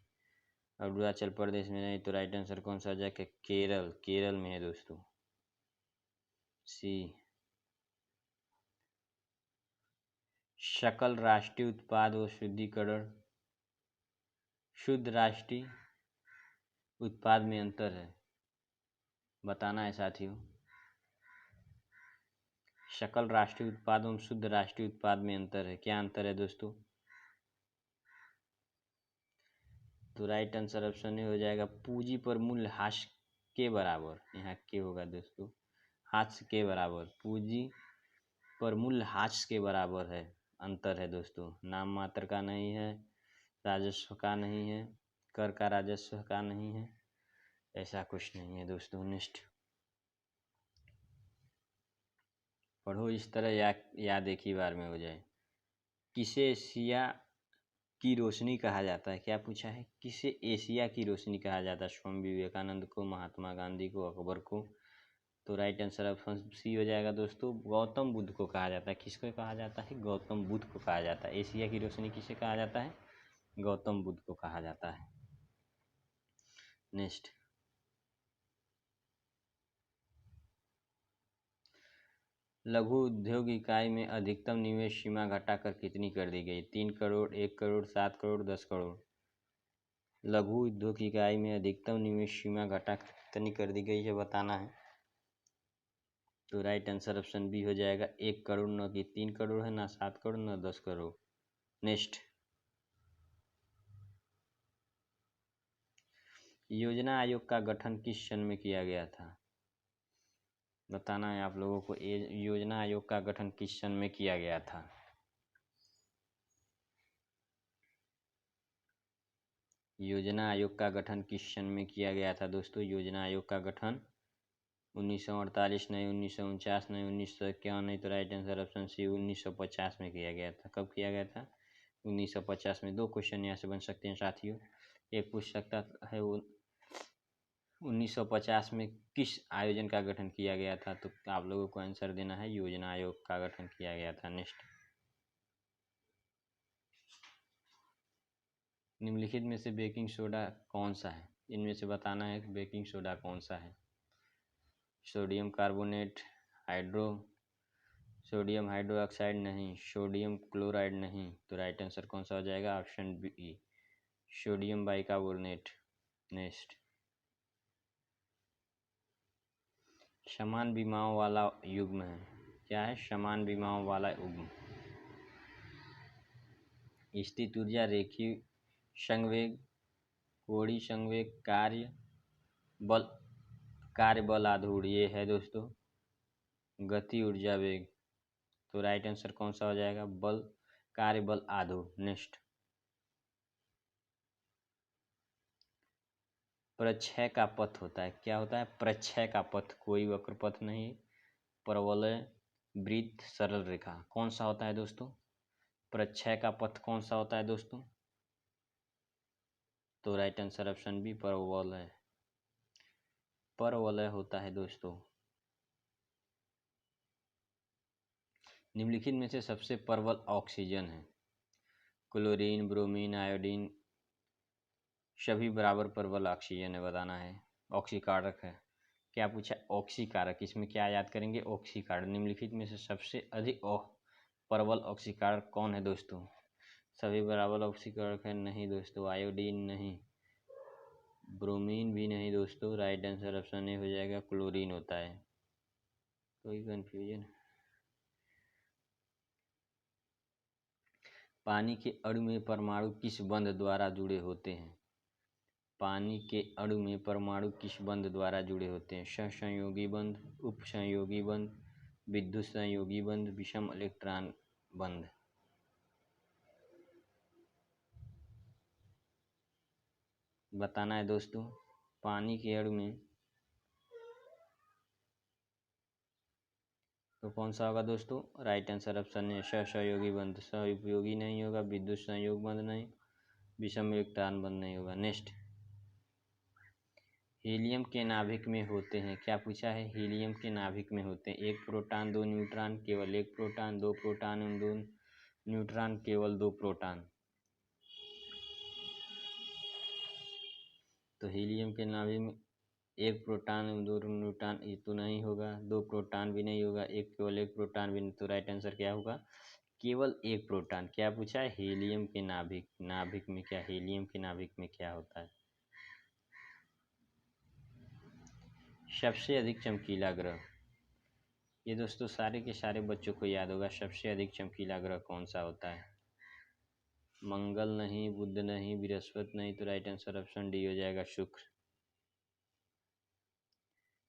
अरुणाचल प्रदेश में नहीं, तो राइट आंसर कौन सा आ जाएगा? केरल, केरल में है दोस्तों। सी, सकल राष्ट्रीय उत्पाद व शुद्धिकरण, शुद्ध राष्ट्रीय उत्पाद में अंतर है बताना है साथियों। सकल राष्ट्रीय उत्पाद एवं शुद्ध राष्ट्रीय उत्पाद में अंतर है। क्या अंतर है दोस्तों? तो राइट आंसर ऑप्शन ए हो जाएगा, पूंजी पर मूल्य हास्य के बराबर। यहाँ के होगा दोस्तों, हास्य के बराबर, पूंजी पर मूल्य हास्य के बराबर है। अंतर है दोस्तों, नाम मात्र का नहीं है, राजस्व का नहीं है, कर का राजस्व का नहीं है, ऐसा कुछ नहीं है दोस्तों। नेक्स्ट पढ़ो इस तरह, याद एक ही बार में हो जाए। किसे एशिया की रोशनी कहा जाता है? क्या पूछा है? किसे एशिया की रोशनी कहा जाता है? स्वामी विवेकानंद को, महात्मा गांधी को, अकबर को? तो राइट आंसर ऑप्शन सी हो जाएगा दोस्तों, गौतम बुद्ध को कहा जाता है। किसको कहा जाता है? गौतम बुद्ध को कहा जाता है। एशिया की रोशनी किसे कहा जाता है? गौतम बुद्ध को कहा जाता है। नेक्स्ट, लघु उद्योग इकाई में अधिकतम निवेश सीमा घटाकर कितनी कर दी गई? 3 करोड़, 1 करोड़, 7 करोड़, 10 करोड़। लघु उद्योग इकाई में अधिकतम निवेश सीमा घटाकर कितनी कर दी गई है बताना है। तो राइट आंसर ऑप्शन बी हो जाएगा, 1 करोड़। न कि 3 करोड़ है, ना 7 करोड़, न 10 करोड़। नेक्स्ट, योजना आयोग का गठन किस सन में किया गया था बताना है आप लोगों को। योजना आयोग का गठन किस सन में किया गया था? योजना आयोग का गठन किस सन में किया गया था दोस्तों? योजना आयोग का गठन 1948 नहीं, 1949 नहीं, 1951 नहीं, तो राइट आंसर ऑप्शन सी 1950 में किया गया था। कब किया गया था? 1950 में। 2 क्वेश्चन यहाँ से बन सकते हैं साथियों। एक पूछ सकता है वो 1950 में किस आयोजन का गठन किया गया था, तो आप लोगों को आंसर देना है, योजना आयोग का गठन किया गया था। नेक्स्ट, निम्नलिखित में से बेकिंग सोडा कौन सा है? इनमें से बताना है कि बेकिंग सोडा कौन सा है। Sodium carbonate, hydro sodium hydroxide नहीं, सोडियम क्लोराइड नहीं, तो राइट आंसर कौन सा हो जाएगा? Option B, sodium bicarbonate. Next, समान विमाओं वाला युग्म है। क्या है? समान विमाओं वाला युग्म। स्थित ऊर्जा, रेखीय संवेग, कोणीय संवेग, बल कार्य बल आधार, ये है दोस्तों गति ऊर्जा वेग। तो राइट आंसर कौन सा हो जाएगा? बल कार्य बल आधार। नेक्स्ट, प्रक्षय का पथ होता है। क्या होता है? प्रक्षय का पथ, कोई वक्र पथ नहीं, परवलय, वृत्त, सरल रेखा। कौन सा होता है दोस्तों? प्रक्षय का पथ कौन सा होता है दोस्तों? तो राइट आंसर ऑप्शन बी, परवलय, परवलय होता है दोस्तों। निम्नलिखित में से सबसे प्रबल ऑक्सीजन है। क्लोरीन, ब्रोमीन, आयोडीन सभी बराबर प्रबल ऑक्सीजन है, बताना है। ऑक्सीकारक है, क्या पूछा? ऑक्सीकारक। इसमें क्या याद करेंगे? ऑक्सीकारक। निम्नलिखित में से सबसे अधिक प्रबल ऑक्सीकारक कौन है दोस्तों? सभी बराबर ऑक्सीकारक है? नहीं दोस्तों, आयोडीन नहीं, ब्रोमीन भी नहीं दोस्तों। राइट आंसर ऑप्शन ए हो जाएगा, क्लोरीन होता है। कोई कंफ्यूजन? पानी के अणु में परमाणु किस बंध द्वारा जुड़े होते हैं? पानी के अणु में परमाणु किस बंध द्वारा जुड़े होते हैं? सहसंयोगी बंध, उपसंयोगी बंध, विद्युत संयोगी बंध, विषम इलेक्ट्रॉन बंध। बताना है दोस्तों। पानी के अणु में तो कौन सा होगा दोस्तों? राइट आंसर ऑप्शन है सहसंयोगी बंध। सहउपयोगी नहीं होगा, विद्युत संयोग बंध नहीं, विषम इलेक्ट्रॉन बंध नहीं होगा। नेक्स्ट, हीलियम के नाभिक में होते हैं, क्या पूछा है? हीलियम के नाभिक में होते हैं एक प्रोटॉन, दो न्यूट्रॉन, केवल एक प्रोटॉन, दो प्रोटॉन एवं दो न्यूट्रॉन, केवल दो प्रोटॉन। तो हीलियम के नाभिक में एक प्रोटॉन एवं दो न्यूट्रॉन, ये तो नहीं होगा। दो प्रोटॉन भी नहीं होगा, केवल एक प्रोटॉन भी नहीं। तो राइट आंसर क्या होगा? केवल एक प्रोटॉन। क्या पूछा है? हीलियम के नाभिक। नाभिक में क्या, हीलियम के नाभिक में क्या होता है? सबसे अधिक चमकीला ग्रह, ये दोस्तों सारे के सारे बच्चों को याद होगा। सबसे अधिक चमकीला ग्रह कौन सा होता है? मंगल नहीं, बुध नहीं, बृहस्पति नहीं। तो राइट आंसर ऑप्शन डी हो जाएगा, शुक्र।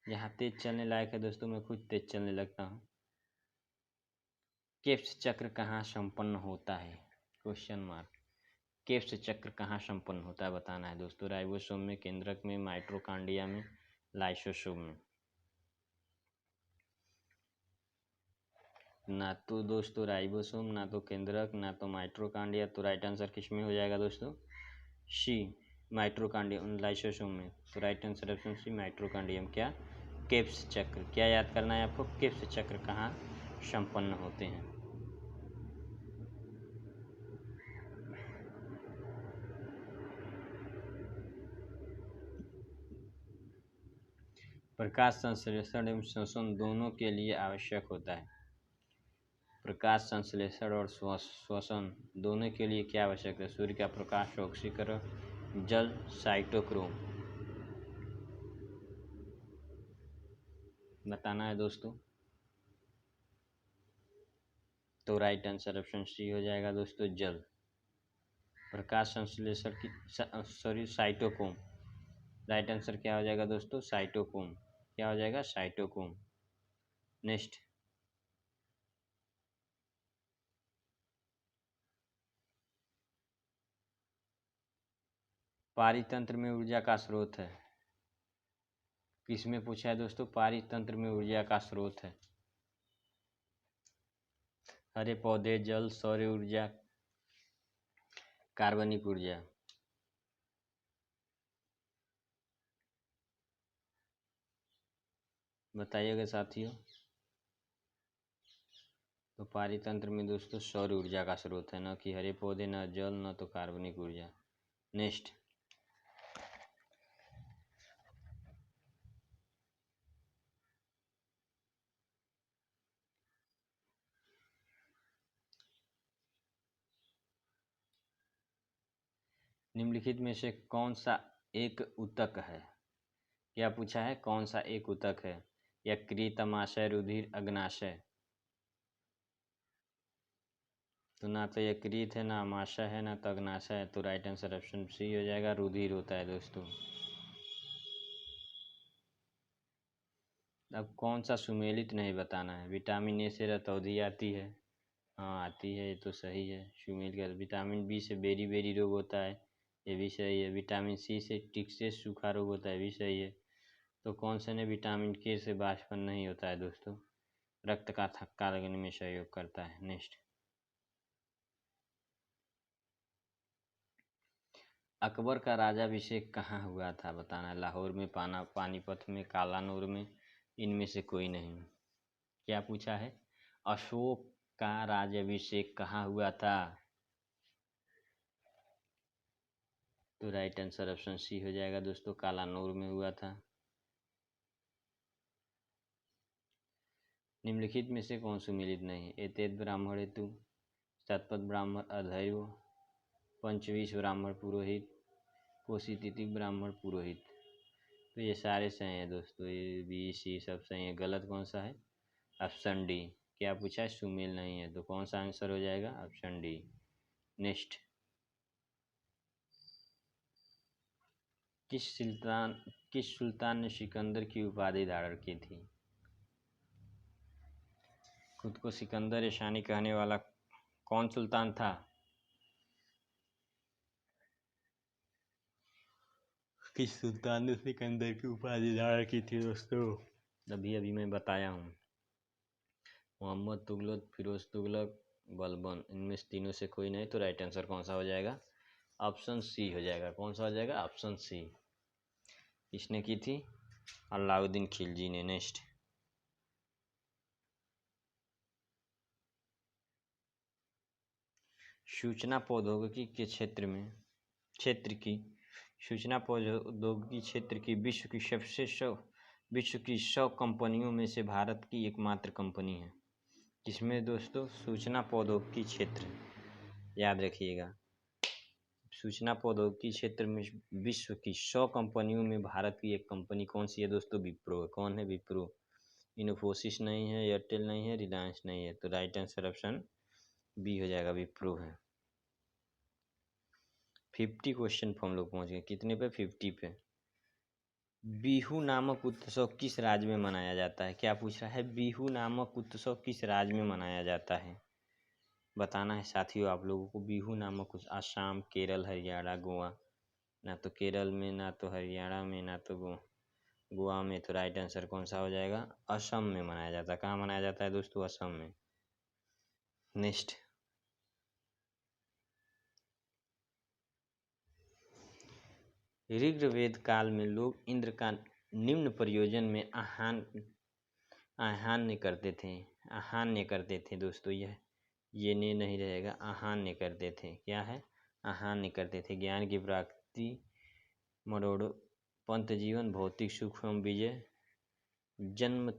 यहाँ तेज चलने लायक है दोस्तों, मैं खुद तेज चलने लगता हूँ। केप्स चक्र कहाँ संपन्न होता है? Question mark. केप्स चक्र कहाँ संपन्न होता है, बताना है दोस्तों। राइबोसोम में, केंद्रक में, माइटोकॉन्ड्रिया में, लाइसोसोम में। ना तो दोस्तों राइबोसोम, ना तो केंद्रक, ना तो माइटोकॉन्ड्रिया। तो राइट आंसर किस में हो जाएगा दोस्तों? सी, माइटोकॉन्ड्रिया, लाइसोसोम में। तो राइट आंसर ऑप्शन सी, माइटोकॉन्ड्रियम। क्या? केप्स चक्र। क्या याद करना है आपको? केप्स चक्र कहाँ संपन्न होते हैं? प्रकाश संश्लेषण एवं शोषण दोनों के लिए आवश्यक होता है। प्रकाश संश्लेषण और श्वसन दोनों के लिए क्या आवश्यक है? सूर्य का प्रकाश, ऑक्सीकरण, जल, साइटोक्रोम। बताना है दोस्तों। तो राइट आंसर ऑप्शन सी हो जाएगा दोस्तों, जल। प्रकाश संश्लेषण की सॉरी साइटोक्रोम। राइट आंसर क्या हो जाएगा दोस्तों? साइटोक्रोम। क्या हो जाएगा? साइटोक्रोम। नेक्स्ट, पारितंत्र में ऊर्जा का स्रोत है, किसमें पूछा है दोस्तों? पारितंत्र में ऊर्जा का स्रोत है। हरे पौधे, जल, सौर ऊर्जा, कार्बनिक ऊर्जा। बताइएगा साथियों। तो पारितंत्र में दोस्तों सौर ऊर्जा का स्रोत है, न कि हरे पौधे, न जल, न तो कार्बनिक ऊर्जा। नेक्स्ट, निम्नलिखित में से कौन सा एक ऊतक है? क्या पूछा है? कौन सा एक ऊतक है? यकृत, अमाशय, रुधिर, अग्नाशय। तो ना तो यकृत है, ना अमाशय है, ना तो अग्नाशय है। तो राइट आंसर ऑप्शन सी हो जाएगा, रुधिर होता है दोस्तों। अब कौन सा सुमेलित नहीं बताना है। विटामिन ए से रतौंधी आती है, हाँ आती है, ये तो सही है। सुमेल का विटामिन बी से बेरी बेरी रोग होता है, ये भी सही है। विटामिन सी से टिक से सूखा रोग होता है, भी सही है। तो कौन से ने? विटामिन के से बाष्पन नहीं होता है दोस्तों, रक्त का थक्का लगने में सहयोग करता है। नेक्स्ट, अकबर का राजाभिषेक कहाँ हुआ था, बताना है। लाहौर में, पानीपत में, कालानूर में, इनमें से कोई नहीं। क्या पूछा है? अशोक का राज्याभिषेक कहाँ हुआ था? तो राइट आंसर ऑप्शन सी हो जाएगा दोस्तों, कालानूर में हुआ था। निम्नलिखित में से कौन सुमेलित नहीं है? एतैत ब्राह्मण हेतु, शतपथ ब्राह्मण अधैर्य, पंचविंश ब्राह्मण पुरोहित, कोशितिथिक ब्राह्मण पुरोहित। तो ये सारे सही हैं दोस्तों, ये बी सी सब सही है। गलत कौन सा है? Option D. क्या पूछा है? सुमेल नहीं है, तो कौन सा आंसर हो जाएगा? Option D. नेक्स्ट, किस सुल्तान ने सिकंदर की उपाधि धारण की थी? खुद को सिकंदर ईशानी कहने वाला कौन सुल्तान था? किस सुल्तान ने सिकंदर की उपाधि धारण की थी दोस्तों? अभी अभी मैं बताया हूँ, मोहम्मद तुगलक, फिरोज तुगलक, बलबन। इनमें से तीनों से कोई नहीं, तो राइट आंसर कौन सा हो जाएगा? ऑप्शन सी हो जाएगा। कौन सा हो जाएगा? Option C. किसने की थी? अलाउद्दीन खिलजी ने। नेक्स्ट, सूचना प्रौद्योगिकी के क्षेत्र की सूचना प्रौद्योगिकी क्षेत्र की विश्व की 100 कंपनियों में से भारत की एकमात्र कंपनी है। किसमें दोस्तों? सूचना प्रौद्योगिकी क्षेत्र, याद रखिएगा। सूचना प्रौद्योगिकी क्षेत्र में विश्व की 100 कंपनियों में भारत की एक कंपनी कौन सी है दोस्तों? विप्रो है। कौन है? विप्रो। इन्फोसिस नहीं है, एयरटेल नहीं है, रिलायंस नहीं है, तो राइट आंसर ऑप्शन बी हो जाएगा, विप्रो है। 50 क्वेश्चन पर हम लोग पहुँच गए। कितने पे? 50 पे। बिहू नामक उत्सव किस राज्य में मनाया जाता है? क्या पूछ रहा है? बिहू नामक उत्सव किस राज्य में मनाया जाता है? बताना है साथियों आप लोगों को। बिहू नामक कुछ आसाम, केरल, हरियाणा, गोवा। ना तो केरल में, ना तो हरियाणा में, ना तो गोवा में, तो राइट आंसर कौन सा हो जाएगा? असम में मनाया जाता है। कहाँ मनाया जाता है दोस्तों? असम में। नेक्स्ट, ऋग्वेद काल में लोग इंद्र का निम्न प्रयोजन में आह्वान करते थे दोस्तों। ये ने नहीं रहेगा, आह्वान करते थे। क्या है? आह्वान करते थे। ज्ञान की प्राप्ति, मरोड़ो पंथ जीवन, भौतिक सुख एवं विजय, जन्म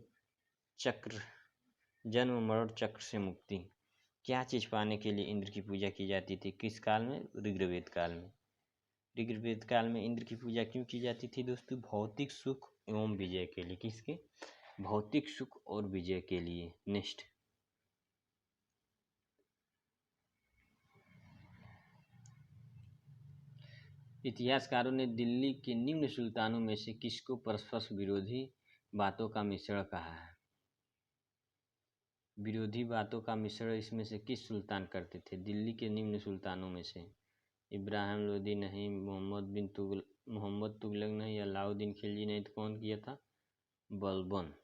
मरण चक्र से मुक्ति। क्या चीज पाने के लिए इंद्र की पूजा की जाती थी? किस काल में? ऋग्वेद काल में। ऋग्वेद काल में इंद्र की पूजा क्यों की जाती थी दोस्तों? भौतिक सुख एवं विजय के लिए। किसके? भौतिक सुख और विजय के लिए। नेक्स्ट, इतिहासकारों ने दिल्ली के निम्न सुल्तानों में से किसको परस्पर विरोधी बातों का मिश्रण कहा है? विरोधी बातों का मिश्रण इसमें से किस सुल्तान करते थे? दिल्ली के निम्न सुल्तानों में से इब्राहिम लोदी नहीं, मोहम्मद तुगलक नहीं, अलाउद्दीन खिलजी नहीं, तो कौन किया था? बलबन।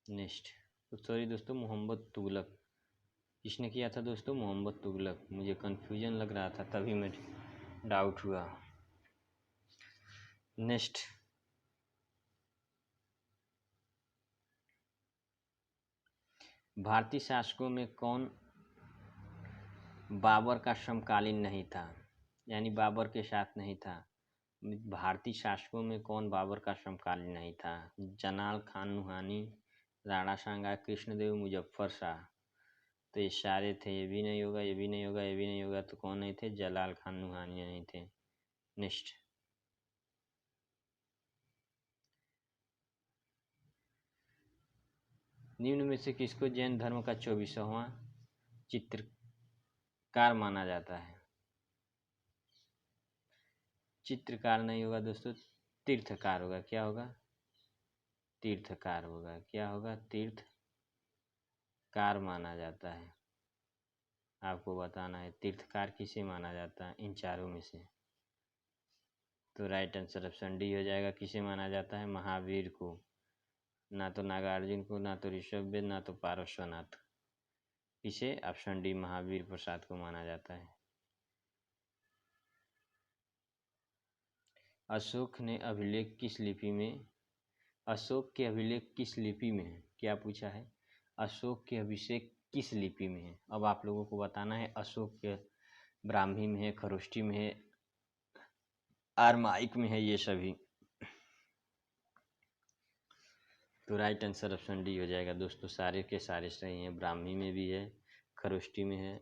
नेक्स्ट, सॉरी दोस्तों, मोहम्मद तुगलक। किसने किया था दोस्तों? मोहम्मद तुगलक। मुझे कन्फ्यूजन लग रहा था, तभी मैं डाउट हुआ। नेक्स्ट, भारतीय शासकों में कौन बाबर का समकालीन नहीं था? यानी बाबर के साथ नहीं था। भारतीय शासकों में कौन बाबर का समकालीन नहीं था? जलाल खान नुहानी, राणा सांगा, कृष्णदेव, मुजफ्फर शाह। तो ये सारे थे। ये भी नहीं होगा, ये भी नहीं होगा, ये भी नहीं होगा, तो कौन नहीं थे? जलाल खान नुहानी नहीं थे। नेक्स्ट, निम्न में से किसको जैन धर्म का 24वां चित्रकार माना जाता है? चित्रकार नहीं होगा दोस्तों, तीर्थकार होगा। क्या होगा? तीर्थकार होगा। क्या होगा? तीर्थकार माना जाता है। आपको बताना है तीर्थकार किसे माना जाता है इन चारों में से। तो राइट आंसर ऑप्शन डी हो जाएगा। किसे माना जाता है? महावीर को। ना तो नागार्जुन को, ना तो ऋषभदेव, ना तो पार्श्वनाथ। इसे ऑप्शन डी महावीर प्रसाद को माना जाता है। अशोक के अभिलेख किस लिपि में है? क्या पूछा है? अशोक के अभिषेक किस लिपि में है? अब आप लोगों को बताना है अशोक के ब्राह्मी में है, खरोष्टी में है, आरमाइक में है, ये सभी। तो राइट आंसर ऑप्शन डी हो जाएगा दोस्तों, सारे के सारे सही हैं। ब्राह्मी में भी है, खरोष्टी में है,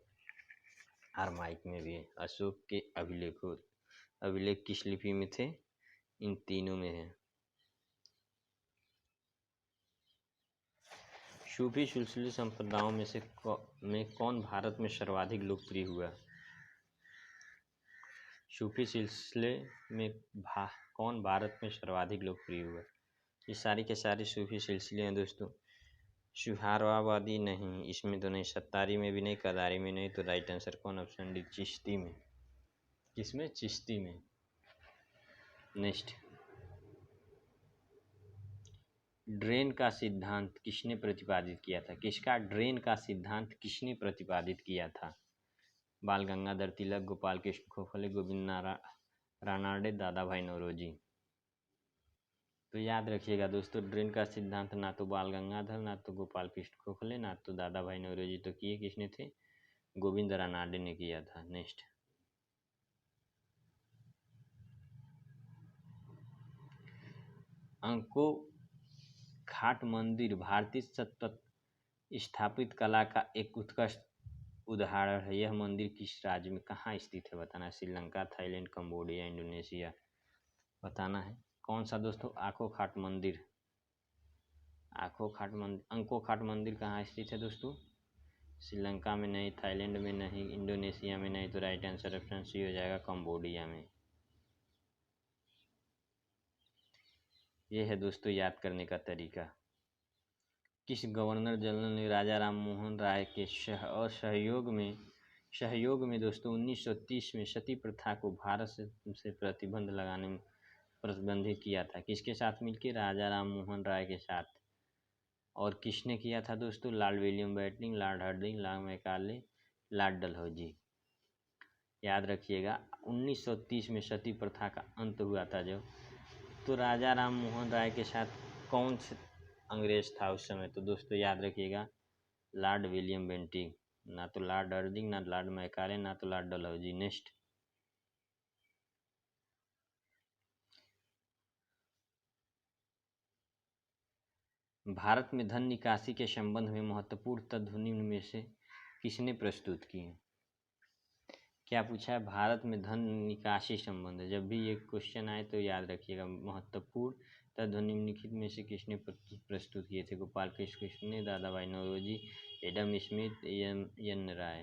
आरमाइक में भी है। अशोक के अभिलेख किस लिपि में थे? इन तीनों में है। सूफी सिलसिले संप्रदायों में कौन भारत में सर्वाधिक लोकप्रिय हुआ? सूफी सिलसिले में कौन भारत में सर्वाधिक लोकप्रिय हुआ? ये सारी के सारे सूफी सिलसिले हैं दोस्तों। सुहरावादी नहीं, इसमें तो नहीं, सत्तारी में भी नहीं, कदारी में नहीं। तो राइट आंसर कौन? ऑप्शन डी, चिश्ती में। किसमें? चिश्ती में। नेक्स्ट, ड्रेन का सिद्धांत किसने प्रतिपादित किया था? किसका ड्रेन का सिद्धांत किसने प्रतिपादित किया था? बाल गंगाधर तिलक, गोपाल कृष्ण गोखले, गोविंद रानाडे, दादा भाई नौरोजी। तो याद रखिएगा दोस्तों, ड्रेन का सिद्धांत ना तो बाल गंगाधर, ना तो गोपाल कृष्ण गोखले, ना तो दादा भाई नौरोजी। तो किए किसने थे? गोविंद रानाडे ने किया था। नेक्स्ट, अंको घाट मंदिर भारतीय स्थापित कला का एक उत्कृष्ट उदाहरण है। यह मंदिर किस राज्य में कहाँ स्थित है? बताना है। Sri Lanka, Thailand, Cambodia, Indonesia. बताना है कौन सा दोस्तों? अंको घाट मंदिर कहाँ स्थित है दोस्तों? श्रीलंका में नहीं, थाईलैंड में नहीं, इंडोनेशिया में नहीं। तो राइट आंसर ऑप्शन सी हो जाएगा, कंबोडिया में। यह है दोस्तों याद करने का तरीका। किस गवर्नर जनरल ने राजा राम मोहन राय के सहयोग में दोस्तों 1930 में सती प्रथा को भारत से प्रतिबंध लगाने में प्रतिबंधित किया था? किसके साथ मिलकर? राजा राम मोहन राय के साथ। और किसने किया था दोस्तों? Lord William Bentinck, Lord Hardinge, Lord Macaulay, Lord Dalhousie. याद रखिएगा, 1930 में सती प्रथा का अंत हुआ था जब, तो राजा राम मोहन राय के साथ कौन से अंग्रेज था उस समय? तो दोस्तों याद रखिएगा, लॉर्ड विलियम बेंटिंक। ना तो लॉर्ड हार्डिंग, ना लॉर्ड मैकाले, ना तो लॉर्ड डलहौजी। नेक्स्ट, भारत में धन निकासी के संबंध में महत्वपूर्ण तथ्य निम्न में से किसने प्रस्तुत किए? क्या पूछा है? भारत में धन निकासी संबंध। जब भी ये क्वेश्चन आए तो याद रखिएगा, महत्वपूर्ण तथ्य निम्नलिखित में से किसने प्रस्तुत किए थे? गोपाल कृष्ण ने, दादा भाई नौरोजी, एडम स्मिथ, एन राय।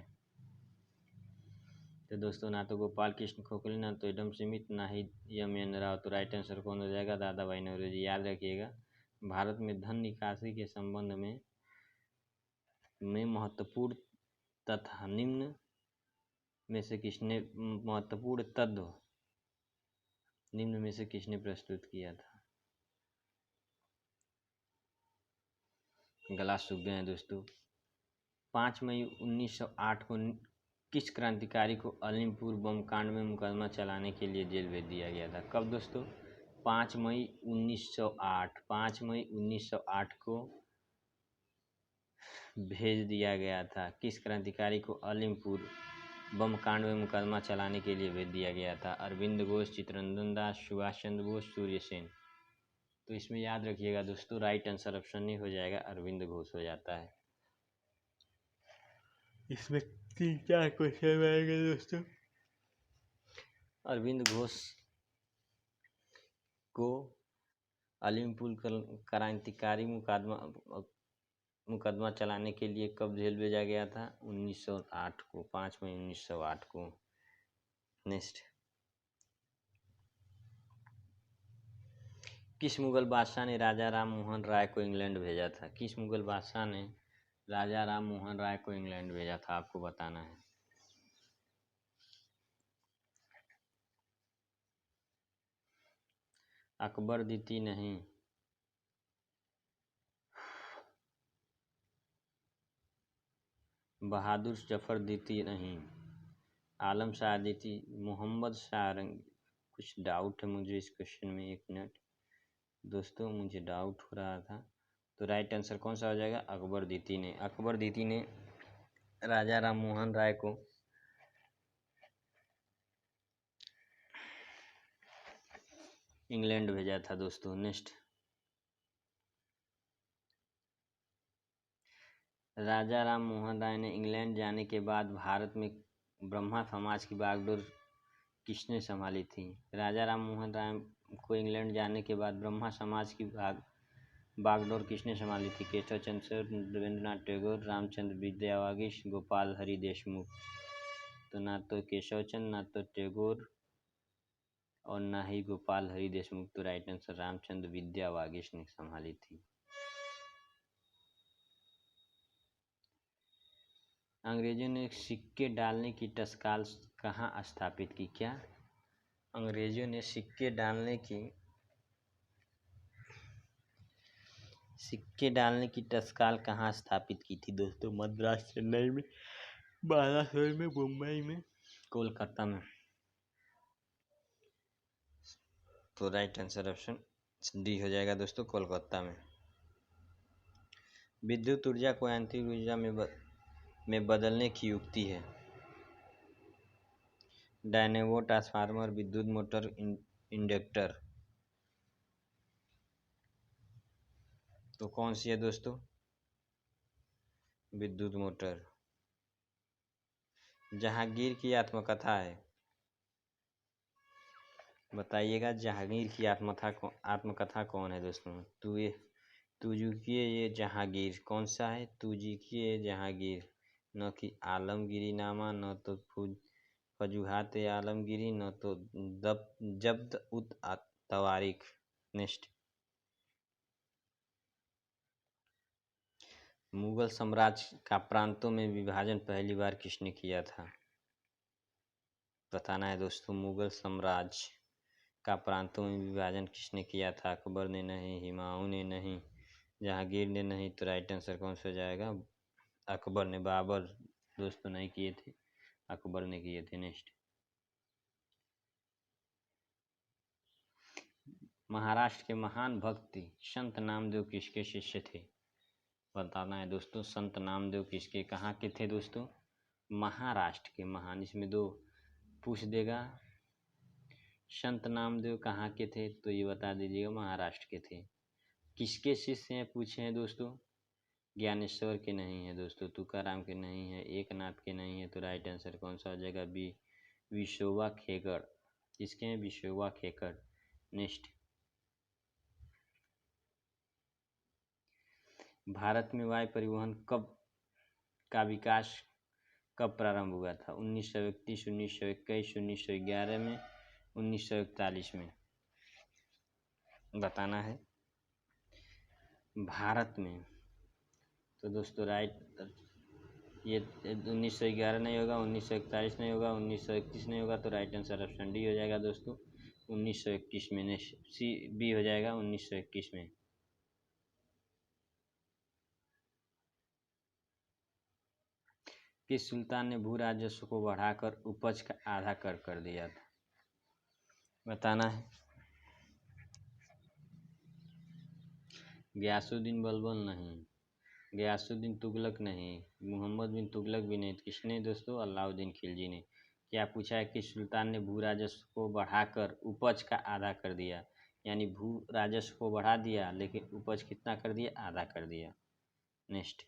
तो दोस्तों ना तो गोपाल कृष्ण गोखले, ना तो एडम स्मिथ, ना ही एन राय। तो राइट आंसर कौन हो जाएगा? दादा भाई नौरोजी। याद रखिएगा, भारत में धन निकासी के संबंध में महत्वपूर्ण तथा निम्न में से किसने महत्वपूर्ण तत्व निम्न में से किसने प्रस्तुत किया था? गला सूख गए हैं दोस्तों। 5 मई 1908 को किस क्रांतिकारी को अलीमपुर बम कांड में मुकदमा चलाने के लिए जेल भेज दिया गया था? कब दोस्तों? 5 मई 1908। 5 मई 1908 को भेज दिया गया था। किस क्रांतिकारी को अलीमपुर बम कांड में मुकदमा चलाने के लिए भेज दिया गया था? अरविंद घोष, चित्तरंजन दास, सुभाष चंद्र बोस, सूर्य सेन। तो इसमें याद रखिएगा दोस्तों, राइट आंसर ऑप्शन नहीं हो जाएगा, अरविंद घोष हो जाता है। इसमें 3-4 क्वेश्चन आएंगे दोस्तों। अरविंद घोष को अलीमपुर क्रांतिकारी मुकदमा चलाने के लिए कब जेल भेजा गया था? 1908 को, 5 मई 1908 को। नेक्स्ट, किस मुगल बादशाह ने राजा राम मोहन राय को इंग्लैंड भेजा था? किस मुगल बादशाह ने राजा राम मोहन राय को इंग्लैंड भेजा था? आपको बताना है। अकबर द्वितीय नहीं, बहादुर जफर द्वितीय नहीं, आलम शाह द्वितीय, मोहम्मद शाह रंग। कुछ डाउट है मुझे इस क्वेश्चन में, 1 मिनट दोस्तों, मुझे डाउट हो रहा था। तो राइट आंसर कौन सा हो जाएगा? अकबर द्वितीय ने। अकबर द्वितीय ने राजा राम मोहन राय को इंग्लैंड भेजा था दोस्तों। नेक्स्ट, राजा राम मोहन राय ने इंग्लैंड जाने के बाद भारत में ब्रह्मा समाज की बागडोर किसने संभाली थी? राजा राम मोहन राय को इंग्लैंड जाने के बाद ब्रह्मा समाज की बागडोर किसने संभाली थी? केशव चंद्र, रविंद्रनाथ टैगोर, रामचंद्र विद्यावागीश, गोपाल हरि देशमुख। तो ना तो केशव चंद्र, ना तो टैगोर और ना ही गोपाल हरि देशमुख। तो राइट आंसर रामचंद्र विद्यावागीश ने संभाली थी। अंग्रेजों ने सिक्के डालने की टकसाल कहाँ स्थापित की? क्या अंग्रेजों ने सिक्के डालने की टकसाल कहाँ स्थापित की थी दोस्तों? मद्रास, चेन्नई में, बालासोर में, मुंबई में, कोलकाता में। तो राइट आंसर ऑप्शन डी हो जाएगा दोस्तों, कोलकाता में। विद्युत ऊर्जा को यांत्रिक ऊर्जा में बदलने की युक्ति है? डायनेमो, ट्रांसफार्मर, विद्युत मोटर, इंडक्टर। तो कौन सी है दोस्तों? विद्युत मोटर। जहांगीर की आत्मकथा है, बताइएगा जहांगीर की आत्मकथा कौन है दोस्तों? तुझुकिए ये जहांगीर। कौन सा है? तुझुकिए जहांगीर। न कि आलमगीरी नामा, न तो फजूहात आलमगीरी, न तो जब्त उत तवारीख। नेक्स्ट, मुगल साम्राज्य का प्रांतों में विभाजन पहली बार किसने किया था? बताना है दोस्तों, मुगल साम्राज्य का प्रांतों में विभाजन किसने किया था? अकबर ने नहीं, हुमायूं ने नहीं, जहांगीर ने नहीं। तो राइट आंसर कौन सा हो जाएगा? अकबर ने। बाबर दोस्तों नहीं किए थे, अकबर ने किए थे। नेक्स्ट, महाराष्ट्र के महान भक्ति संत नामदेव किसके शिष्य थे? बताना है दोस्तों, संत नामदेव किसके, कहाँ के थे दोस्तों? महाराष्ट्र के। महान, इसमें दो पूछ देगा। संत नामदेव कहाँ के थे? तो ये बता दीजिएगा, महाराष्ट्र के थे। किसके शिष्य हैं पूछे हैं दोस्तों? ज्ञानेश्वर के नहीं है दोस्तों, तुकाराम के नहीं है, एकनाथ के नहीं है। तो राइट आंसर कौन सा हो जाएगा? बी, विशोबा खेकर। किसके हैं? विशोबा खेकर। नेक्स्ट, भारत में वायु परिवहन का विकास कब प्रारंभ हुआ था? 1931, 1921, 1911 में, 1941 में। बताना है भारत में। तो दोस्तों राइट, ये 1911 नहीं होगा, 1941 नहीं होगा, 1931 नहीं होगा। तो राइट आंसर ऑप्शन डी हो जाएगा दोस्तों, 1921 में। नेक्स्ट, सी बी हो जाएगा 1921 में। किस सुल्तान ने भू राजस्व को बढ़ाकर उपज का आधा कर दिया था? बताना है। गयासुद्दीन बलबन नहीं, गयासुद्दीन तुगलक नहीं, मोहम्मद बिन तुगलक भी नहीं। किसने दोस्तों? अलाउद्दीन खिलजी ने। क्या पूछा है? कि सुल्तान ने भू राजस्व को बढ़ाकर उपज का आधा कर दिया, यानी भू राजस्व को बढ़ा दिया लेकिन उपज कितना कर दिया? आधा कर दिया। नेक्स्ट,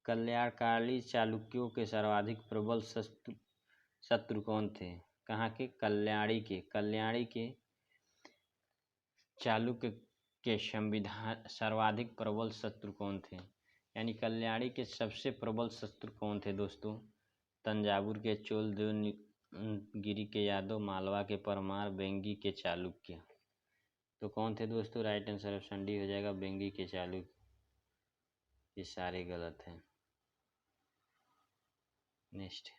कल्याणकाली चालुक्यों के सर्वाधिक प्रबल शत्रु कौन थे? कहाँ के? कल्याणी के चालुक्य के सर्वाधिक प्रबल शत्रु कौन थे? यानी कल्याणी के सबसे प्रबल शत्रु कौन थे दोस्तों? तंजावुर के चोल, देवगिरी के यादव, मालवा के परमार, बेंगी के चालुक्य। तो कौन थे दोस्तों? राइट आंसर ऑप्शन डी हो जाएगा, बेंगी के चालुक्य। ये सारे गलत हैं। नेक्स्ट,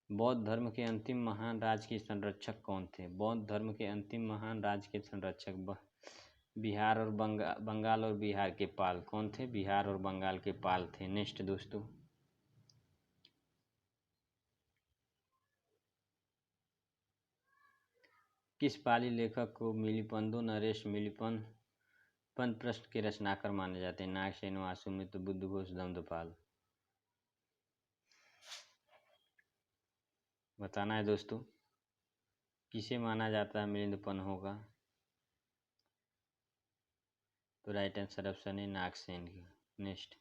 बौद्ध धर्म के अंतिम महान राज के संरक्षक कौन थे? बौद्ध धर्म के अंतिम महान राज के संरक्षक बिहार और बंगाल और बिहार के पाल। कौन थे? बिहार और बंगाल के पाल थे। नेक्स्ट दोस्तों, किस पाली लेखक को मिलिपंदो नरेश मिलिपन पंथ पृष्ठ के रचनाकार माने जाते हैं? नागसेन, वासुमित्र, बुद्धघोष, दमदपाल। बताना है दोस्तों, किसे माना जाता है मिलिंदपन होगा? तो राइट आंसर ऑप्शन है नागसेन की। नेक्स्ट,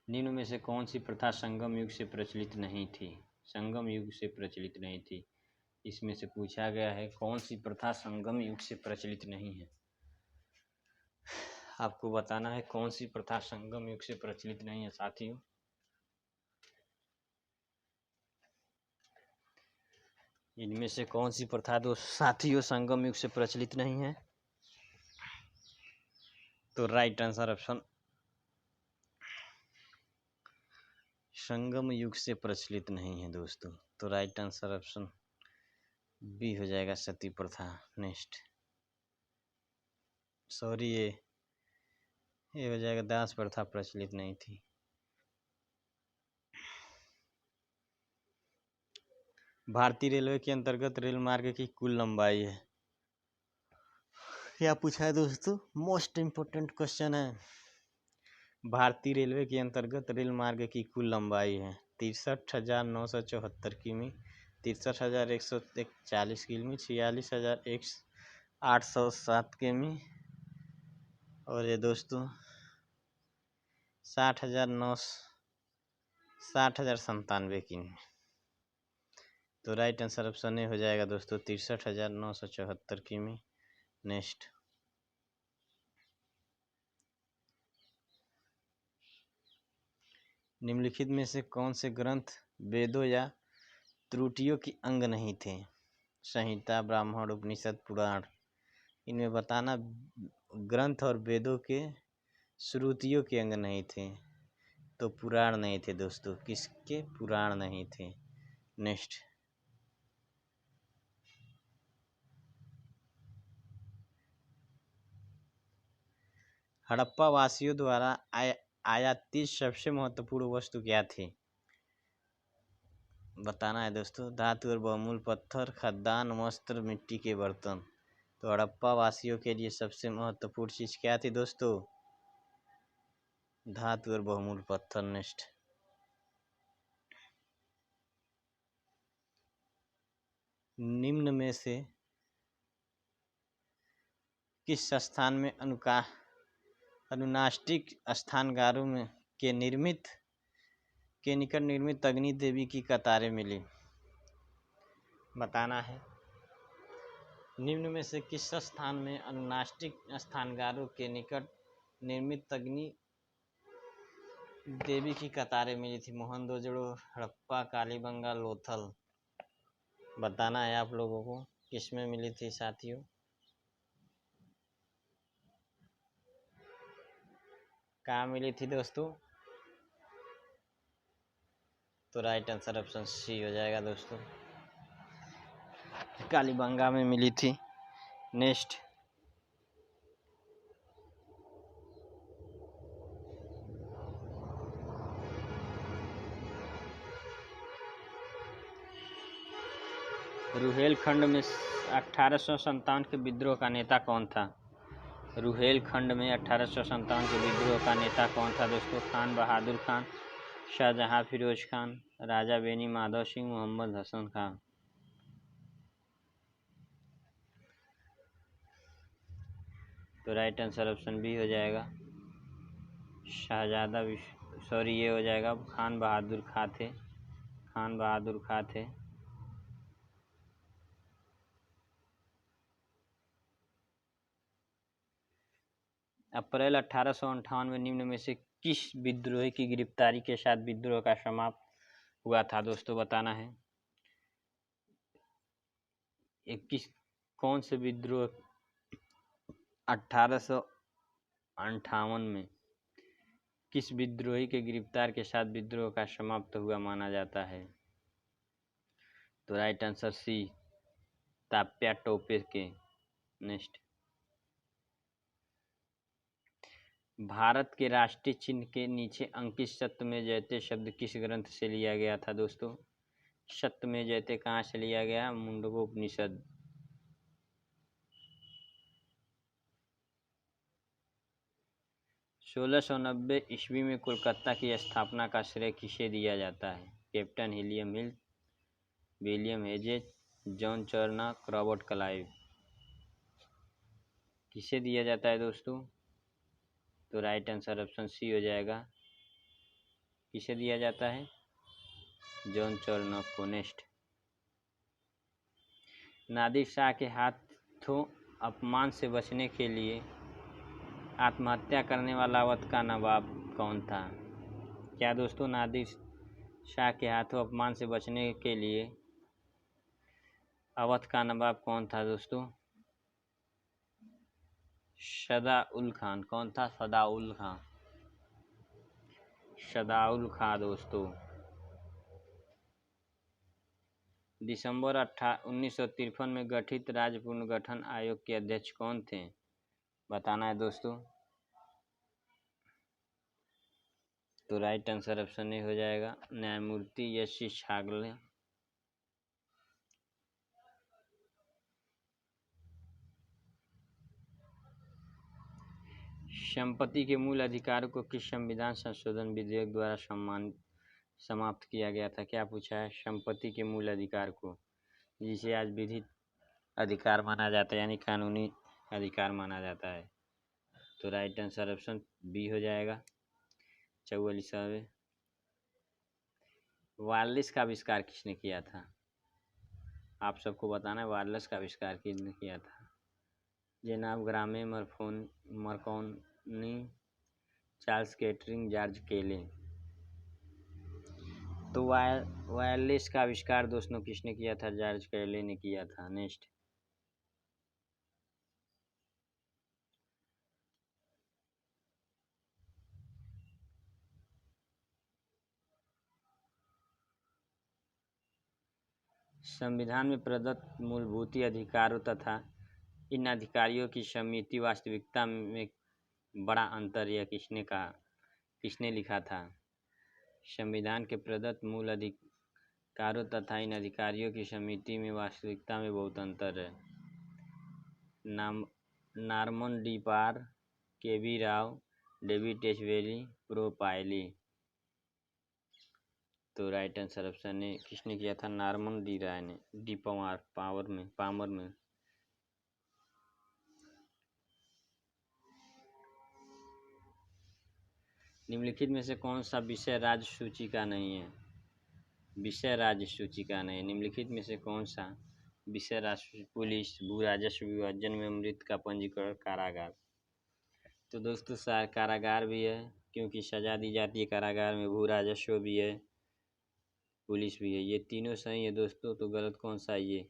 निम्न में से कौन सी प्रथा संगम युग से प्रचलित नहीं थी? संगम युग से प्रचलित नहीं थी, इसमें से पूछा गया है कौन सी प्रथा संगम युग से प्रचलित नहीं है। आपको बताना है कौन सी प्रथा संगम युग से प्रचलित नहीं है साथियों। इनमें से कौन सी प्रथा दो साथियों संगम युग से प्रचलित नहीं है? तो राइट आंसर ऑप्शन संगम युग से प्रचलित नहीं है दोस्तों। तो राइट आंसर ऑप्शन बी हो जाएगा, सती प्रथा। नेक्स्ट, सॉरी ये हो जाएगा, दास प्रथा प्रचलित नहीं थी। भारतीय रेलवे के अंतर्गत रेल मार्ग की कुल लंबाई है। क्या पूछा है दोस्तों? मोस्ट इम्पोर्टेंट क्वेश्चन है। भारतीय रेलवे के अंतर्गत रेल मार्ग की कुल लंबाई है 63,974 किमी, 63,140 किमी, 46,807 किमी और ये दोस्तों 60,97 किमी। तो राइट आंसर ऑप्शन ए हो जाएगा दोस्तों 63,974 किमी। नेक्स्ट, निम्नलिखित में से कौन से ग्रंथ वेदों या त्रुटियों की अंग नहीं थे? संहिता, ब्राह्मण, उपनिषद, पुराण। इनमें बताना ग्रंथ और वेदों के श्रुतियों के अंग नहीं थे। तो पुराण नहीं थे दोस्तों। किसके? पुराण नहीं थे। नेक्स्ट, हड़प्पा वासियों द्वारा आयातित सबसे महत्वपूर्ण वस्तु क्या थी? बताना है दोस्तों, धातु और बहुमूल्य पत्थर, खदान, वस्त्र, मिट्टी के बर्तन। तो हड़प्पा वासियों के लिए सबसे महत्वपूर्ण चीज क्या थी दोस्तों? धातु और बहुमूल्य पत्थर। नेक्स्ट, निम्न में से किस स्थान में अनुनाष्टिक स्थानगारों में के निकट निर्मित अग्नि देवी की कतारें मिली? बताना है, निम्न में से किस स्थान में अनुनाष्टिक स्थानगारों के निकट निर्मित अग्नि देवी की कतारें मिली थी? मोहनजोदड़ो, हड़प्पा, कालीबंगा, लोथल। बताना है आप लोगों को किसमें मिली थी साथियों। कहाँ मिली थी दोस्तों? तो राइट आंसर ऑप्शन सी हो जाएगा दोस्तों, कालीबंगा में मिली थी। नेक्स्ट, रुहेलखंड में 1857 के विद्रोह का नेता कौन था? रुहेलखंड में 1857 के विद्रोह का नेता कौन था दोस्तों? खान बहादुर खान, शाहजहां फिरोज खान, राजा बेनी माधव सिंह, मोहम्मद हसन खान। तो राइट आंसर ऑप्शन बी हो जाएगा, ये हो जाएगा खान बहादुर खां थे। खान बहादुर खां थे। अप्रैल 1858 में निम्न में से किस विद्रोही की गिरफ्तारी के साथ विद्रोह का समाप्त हुआ था दोस्तों? बताना है, कौन से विद्रोह 1858 में किस विद्रोही के गिरफ्तार के साथ विद्रोह का समाप्त हुआ माना जाता है? तो right answer C, Tatya Tope के। नेक्स्ट, भारत के राष्ट्रीय चिन्ह के नीचे अंकित सत्यमेव जयते शब्द किस ग्रंथ से लिया गया था दोस्तों? सत्यमेव जयते कहाँ से लिया गया? मुंडकोपनिषद। सोलह सौ 90 ईस्वी में कोलकाता की स्थापना का श्रेय किसे दिया जाता है? Captain William Hill, William Hedges, John Charnock, Robert Clive. किसे दिया जाता है दोस्तों? तो राइट आंसर ऑप्शन सी हो जाएगा। किसे दिया जाता है? जॉन चर्नक को। नेक्स्ट, नादिर शाह के हाथों अपमान से बचने के लिए आत्महत्या करने वाला अवध का नवाब कौन था? क्या दोस्तों नादिर शाह के हाथों अपमान से बचने के लिए अवध का नवाब कौन था दोस्तों? सदाउल खान। कौन था? सदाउल खान। सदाउल खान दोस्तों। दिसंबर 1953 में गठित राज्य पुनर्गठन आयोग के अध्यक्ष कौन थे? बताना है दोस्तों। तो राइट आंसर ऑप्शन ए हो जाएगा, न्यायमूर्ति एस.सी. छागले। संपत्ति के मूल अधिकारों को किस संविधान संशोधन विधेयक द्वारा समाप्त किया गया था? क्या पूछा है? संपत्ति के मूल अधिकार को, जिसे आज विधिक अधिकार माना जाता है, यानी कानूनी अधिकार माना जाता है। तो राइट आंसर ऑप्शन बी हो जाएगा। 44वां, वायरलेस का आविष्कार किसने किया था? आप सबको बताना है वायरलेस का आविष्कार किसने किया था। जेनाब ग्रामे मरकोनी, चार्ल्स केटरिंग, जॉर्ज केले। तो वायरलेस का आविष्कार दोस्तों किसने किया था? जॉर्ज केले ने किया था। नेक्स्ट, संविधान में प्रदत्त मूलभूत अधिकारों तथा इन अधिकारियों की समिति वास्तविकता में बड़ा अंतर यह किसने लिखा था? संविधान के प्रदत्त मूल अधिकारों तथा इन अधिकारियों की समिति में वास्तविकता में बहुत अंतर है। नॉर्मन डी पार, के.वी. Rao, David H. प्रोपाइली। तो राइट आंसर ऑप्शन ए किसने किया था? नॉर्मन डी राय ने, पामर में। निम्नलिखित में से कौन सा विषय राज्य सूची का नहीं है? विषय राज्य सूची का नहीं है। निम्नलिखित में से कौन सा विषय राज्य? पुलिस, भू राजस्व विभाग, जन्म में मृत्यु का पंजीकरण, कारागार। तो दोस्तों कारागार भी है, क्योंकि सजा दी जाती है कारागार में। भू राजस्व भी है, पुलिस भी है। ये तीनों सही है दोस्तों। तो गलत कौन सा है ये?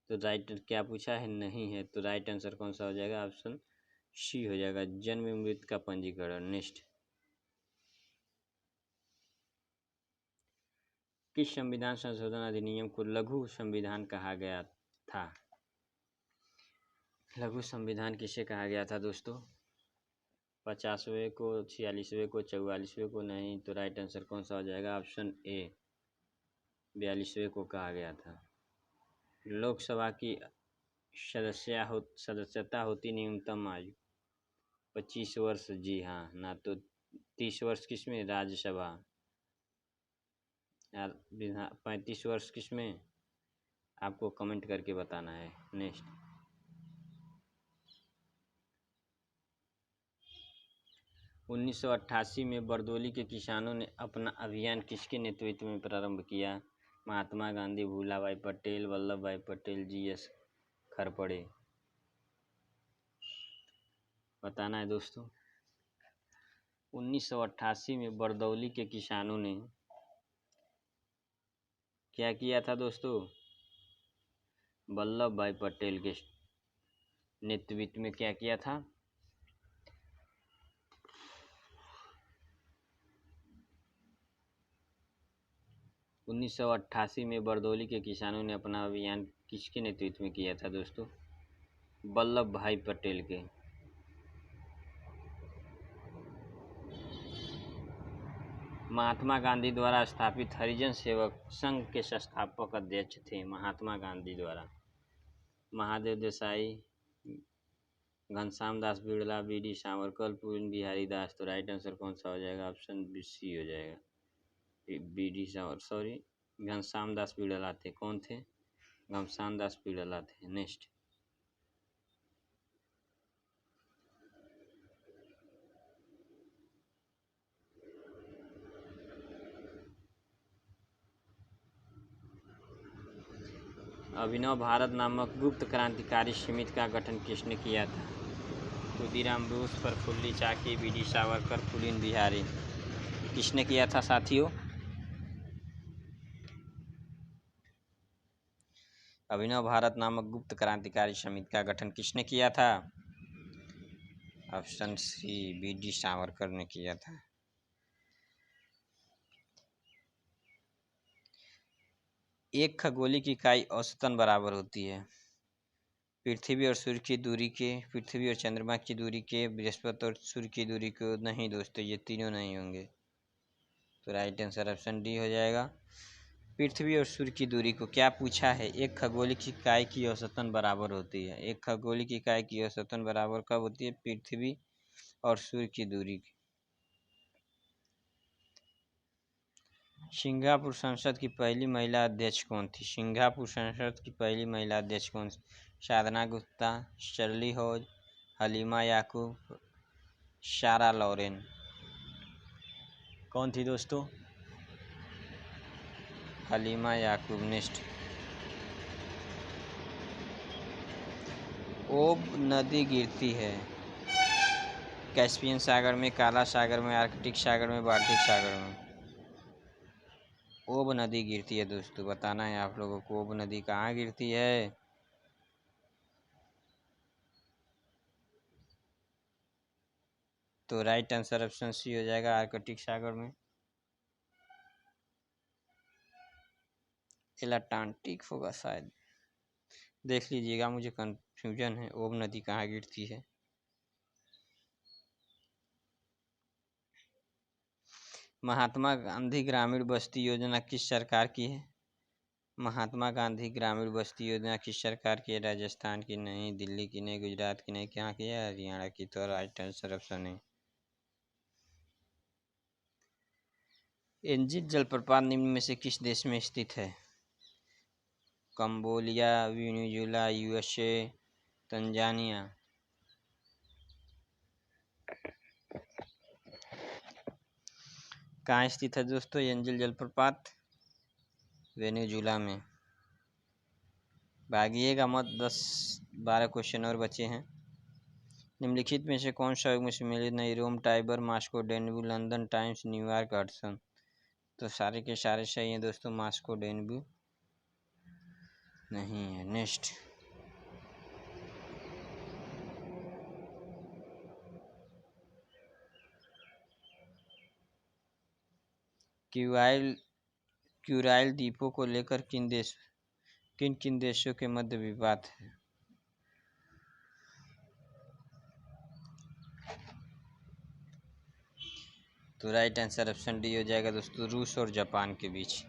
तो राइट क्या पूछा है? नहीं है। तो राइट आंसर कौन सा हो जाएगा? ऑप्शन सी हो जाएगा, जन्म में मृत्यु का पंजीकरण। नेक्स्ट, किस संविधान संशोधन अधिनियम को लघु संविधान कहा गया था? लघु संविधान किसे कहा गया था दोस्तों? 50वें को, 46वें को, 44वें को? नहीं। तो राइट आंसर कौन सा हो जाएगा? ऑप्शन ए, 42वें को कहा गया था। लोकसभा की सदस्यता होती न्यूनतम आयु 25 वर्ष। जी हाँ। ना तो 30 वर्ष किसमें? राज्यसभा। 35 वर्ष किसमें? आपको कमेंट करके बताना है। नेक्स्ट, 1988 में बरदौली के किसानों ने अपना अभियान किसके नेतृत्व में प्रारंभ किया? महात्मा गांधी, भूलाभाई पटेल, वल्लभ भाई पटेल, जी.एस. खरपड़े। बताना है दोस्तों। 1988 में बरदौली के किसानों ने क्या किया था दोस्तों? वल्लभ भाई पटेल के नेतृत्व में क्या किया था? उन्नीस सौ 88 में बरदौली के किसानों ने अपना अभियान किसके नेतृत्व में किया था दोस्तों? वल्लभ भाई पटेल के। महात्मा गांधी द्वारा स्थापित हरिजन सेवक संघ के संस्थापक अध्यक्ष थे? महात्मा गांधी द्वारा महादेव देसाई, घनश्याम दास बिड़ला, बी.डी. सावरकर, पूर्ण बिहारी दास। तो राइट आंसर कौन सा हो जाएगा? ऑप्शन सी हो जाएगा। बी.डी. सावर सॉरी घनश्याम दास बिड़ला थे। कौन थे? घनश्याम दास बिड़ला थे। नेक्स्ट, अभिनव भारत नामक गुप्त क्रांतिकारी समिति का गठन किसने किया था? खुदीराम बोस, प्रफुल्ल चाकी, बी.डी. सावरकर, पुलिन बिहारी। किसने किया था साथियों? अभिनव भारत नामक गुप्त क्रांतिकारी समिति का गठन किसने किया था? Option C, BD. सावरकर ने किया था। एक खगोलीय इकाई औसतन बराबर होती है पृथ्वी और सूर्य की दूरी के, पृथ्वी और चंद्रमा की दूरी के, बृहस्पति और सूर्य की दूरी को। नहीं दोस्तों, ये तीनों नहीं होंगे। तो राइट आंसर ऑप्शन डी हो जाएगा। पृथ्वी और सूर्य की दूरी को क्या पूछा है? एक खगोलीय इकाई की औसतन बराबर होती है। एक खगोलीय इकाई की औसतन बराबर कब होती है? पृथ्वी और सूर्य की दूरी की। सिंगापुर संसद की पहली महिला अध्यक्ष कौन थी? सिंगापुर संसद की पहली महिला अध्यक्ष कौन? साधना गुप्ता, शर्ली हॉज, हलीमा याकूब, सारा लॉरेन। कौन थी दोस्तों? हलीमा याकूब। नेक्स्ट, ओब नदी गिरती है कैस्पियन सागर में, काला सागर में, आर्कटिक सागर में, बाल्टिक सागर में। ओब नदी गिरती है दोस्तों, बताना है आप लोगों को ओब नदी कहाँ गिरती है। तो राइट आंसर ऑप्शन सी हो जाएगा, आर्कटिक सागर में। एटलांटिक होगा शायद, देख लीजिएगा, मुझे कंफ्यूजन है। ओब नदी कहाँ गिरती है? महात्मा गांधी ग्रामीण बस्ती योजना किस सरकार की है? महात्मा गांधी ग्रामीण बस्ती योजना किस सरकार की है? राजस्थान की नहीं, दिल्ली की नहीं, गुजरात की नहीं, कहाँ की है? हरियाणा की। तो राइट आंसर ऑप्शन है। एंजिल जलप्रपात निम्न में से किस देश में स्थित है? Cambodia, Venezuela, USA, Tanzania. कहाँ स्थित है दोस्तों एंजिल जलप्रपात? वेनेजुएला में। भागिएगा मत, 10-12 क्वेश्चन और बचे हैं। निम्नलिखित में से कौन सा में सम्मिलित नहीं? Rome, Tiber, Moscow, Danube, London Thames, New York, Hudson. तो सारे के सारे सही हैं दोस्तों। मास्को डेनव्यू नहीं है। नेक्स्ट, क्यूराइल द्वीपों को लेकर किन किन देशों के मध्य विवाद है? तो राइट आंसर ऑप्शन डी हो जाएगा दोस्तों, रूस और जापान के बीच।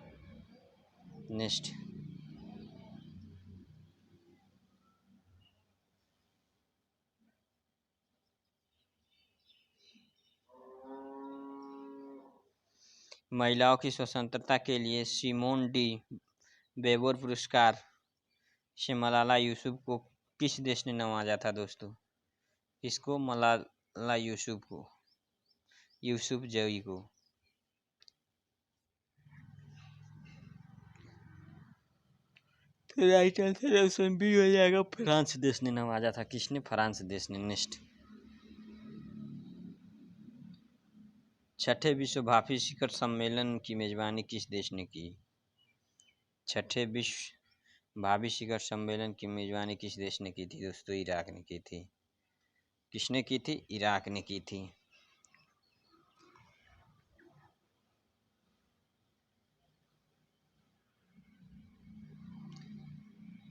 नेक्स्ट, महिलाओं की स्वतंत्रता के लिए सिमोन डी बेवोर पुरस्कार से मलाला यूसुफ को किस देश ने नवाजा था दोस्तों? किसको? मलाला यूसुफ को, यूसुफ जई को। तो राइट आंसर ऑप्शन बी हो जाएगा, फ्रांस देश ने नवाजा था। किसने? फ्रांस देश ने। नेक्स्ट, छठे विश्व भावी शिखर सम्मेलन की मेजबानी किस देश ने की? छठे विश्व भावी शिखर सम्मेलन की मेजबानी किस देश ने की थी दोस्तों? इराक ने की थी। किसने की थी? इराक ने की थी।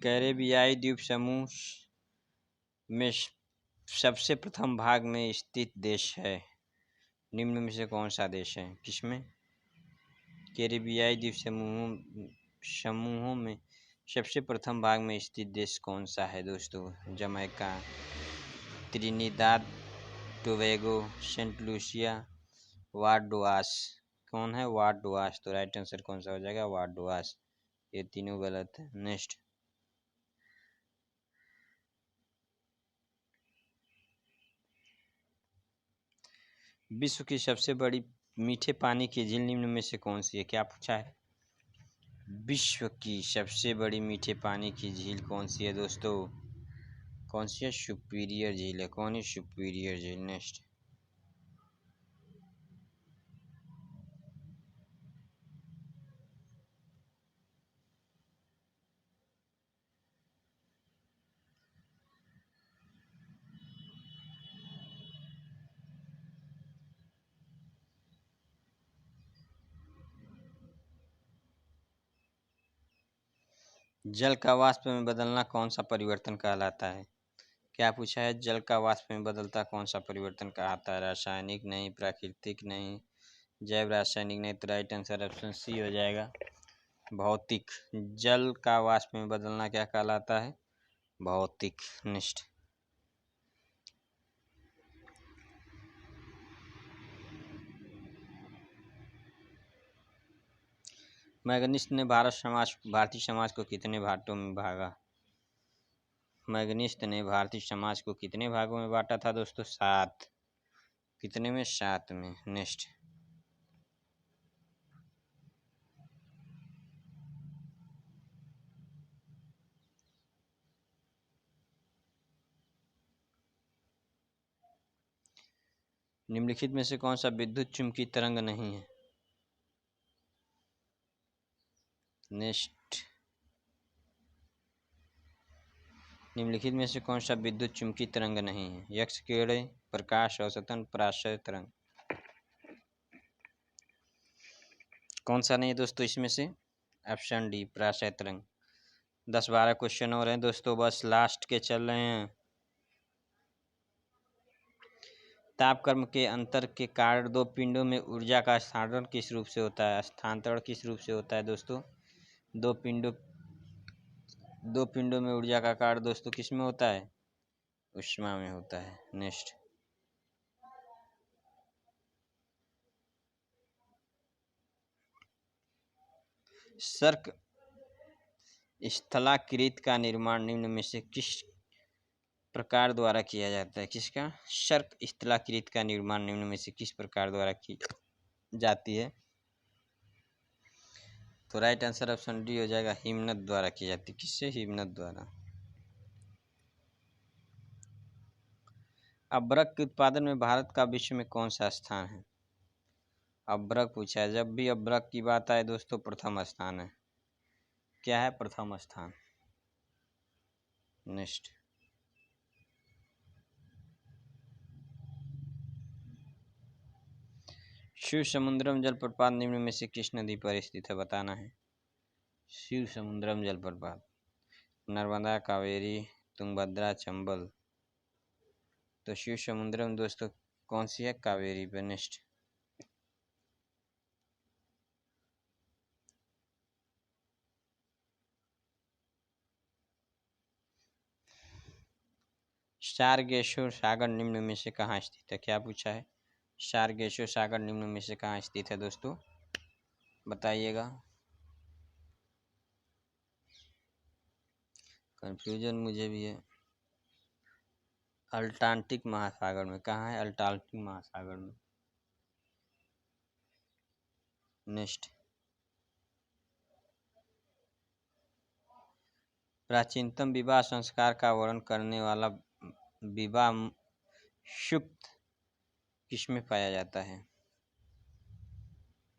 कैरेबियाई द्वीप समूह में सबसे प्रथम भाग में स्थित देश है। निम्न में से कौन सा देश है? किसमें? कैरिबियाई द्वीप समूहों में सबसे प्रथम भाग में स्थित देश कौन सा है दोस्तों? Jamaica, Trinidad Tobago, Saint Lucia, Barbados. कौन है? बारबाडोस। तो राइट आंसर कौन सा हो जाएगा? बारबाडोस। ये तीनों गलत है। नेक्स्ट, विश्व की सबसे बड़ी मीठे पानी की झील निम्न में से कौन सी है? क्या पूछा है? विश्व की सबसे बड़ी मीठे पानी की झील कौन सी है दोस्तों? कौन सी है? सुपीरियर झील है। कौन है? सुपीरियर झील। नेक्स्ट, जल का वाष्प में बदलना कौन सा परिवर्तन कहलाता है? क्या पूछा है? जल का वाष्प में बदलता कौन सा परिवर्तन कहलाता है? रासायनिक नहीं, प्राकृतिक नहीं, जैव रासायनिक नहीं। तो राइट आंसर ऑप्शन सी हो जाएगा, भौतिक। जल का वाष्प में बदलना क्या कहलाता है? भौतिक। नेक्स्ट, मैग्निस ने भारतीय समाज को कितने भागों में भागा? मैग्निस ने भारतीय समाज को कितने भागों में बांटा था दोस्तों? 7। कितने में? 7 में। नेक्स्ट, निम्नलिखित में से कौन सा विद्युत चुम्बकीय तरंग नहीं है? नेक्स्ट, निम्नलिखित में से कौन सा विद्युत चुम्बकीय तरंग नहीं है? एक्स किरणें, प्रकाश, औसतन, पराश्रय तरंग। कौन सा नहीं है दोस्तों इसमें से? ऑप्शन डी, पराश्रय तरंग। 10-12 क्वेश्चन और हैं दोस्तों, बस लास्ट के चल रहे हैं। तापक्रम के अंतर के कारण दो पिंडों में ऊर्जा का स्थानांतरण किस रूप से होता है? स्थानांतरण किस रूप से होता है दोस्तों? दो पिंडों में ऊर्जा का कारण दोस्तों किस में होता है? ऊष्मा में होता है। नेक्स्ट, सर्क स्थलाकृत का निर्माण निम्न में से किस प्रकार द्वारा किया जाता है? किसका? सर्क स्थलाकृत का निर्माण निम्न में से किस प्रकार द्वारा की जाती है? तो राइट आंसर ऑप्शन डी हो जाएगा, हिमनद द्वारा की जाती है। किससे? हिमनद द्वारा। अभ्रक के उत्पादन में भारत का विश्व में कौन सा स्थान है? अभ्रक पूछा है। जब भी अभ्रक की बात आए दोस्तों, प्रथम स्थान है। क्या है? प्रथम स्थान। नेक्स्ट, शिव समुद्रम जलप्रपात निम्न में से किस नदी पर स्थित है? बताना है। शिव समुद्रम जलप्रपात नर्मदा, कावेरी, तुंगभद्रा, चंबल। तो शिव समुद्रम दोस्तों कौन सी है? कावेरी पे। नेक्स्ट, सारगेश्वर सागर निम्न में से कहाँ स्थित है? क्या पूछा है? सारगेश्वर सागर निम्न में से कहाँ स्थित है दोस्तों? बताइएगा। कंफ्यूजन मुझे भी है। अल्टार्कटिक महासागर में। कहाँ है? अल्टार्कटिक महासागर में। नेक्स्ट, प्राचीनतम विवाह संस्कार का वर्णन करने वाला विवाह सूक्त किसमें पाया जाता है?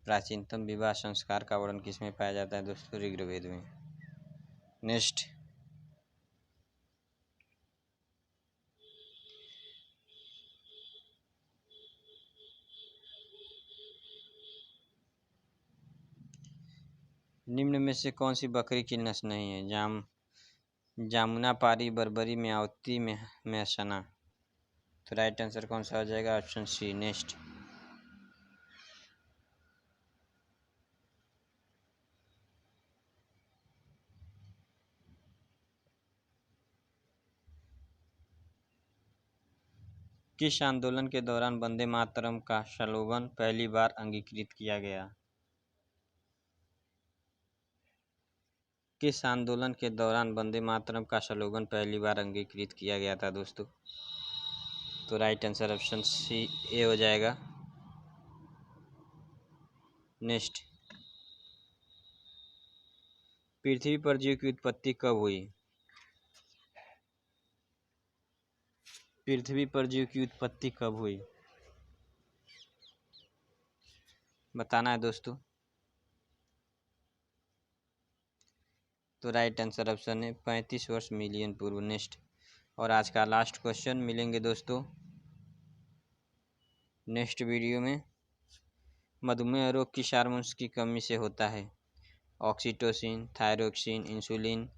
प्राचीनतम विवाह संस्कार का वर्णन किसमें पाया जाता है दोस्तों? ऋग्वेद में। नेक्स्ट, निम्न में से कौन सी बकरी की नस्ल नहीं है? जामुनापारी, बर्बरी, म्यावती, मैसना। तो राइट आंसर कौन सा हो जाएगा? ऑप्शन सी। नेक्स्ट, किस आंदोलन के दौरान वंदे मातरम का स्लोगन पहली बार अंगीकृत किया गया? किस आंदोलन के दौरान वंदे मातरम का स्लोगन पहली बार अंगीकृत किया गया था दोस्तों? तो राइट आंसर ऑप्शन सी ए हो जाएगा। नेक्स्ट, पृथ्वी पर जीव की उत्पत्ति कब हुई? पृथ्वी पर जीव की उत्पत्ति कब हुई, बताना है दोस्तों। तो राइट आंसर ऑप्शन है 35 वर्ष मिलियन पूर्व। नेक्स्ट, और आज का लास्ट क्वेश्चन, मिलेंगे दोस्तों नेक्स्ट वीडियो में। मधुमेह रोग किस हार्मोन्स की कमी से होता है? Oxytocin, thyroxine, insulin,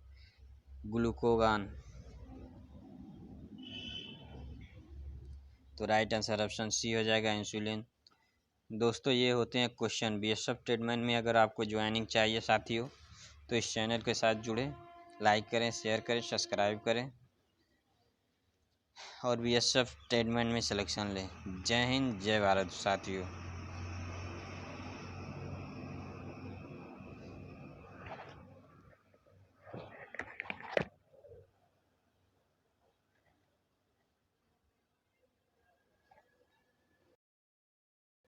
glucagon. तो राइट आंसर ऑप्शन सी हो जाएगा, इंसुलिन। दोस्तों ये होते हैं क्वेश्चन बीएसएफ ट्रेडमैन में। अगर आपको ज्वाइनिंग चाहिए साथियों तो इस चैनल के साथ जुड़े, लाइक करें, शेयर करें, सब्सक्राइब करें और बीएसएफ ट्रेडमैन में सिलेक्शन लें। जय हिंद, जय भारत साथियों।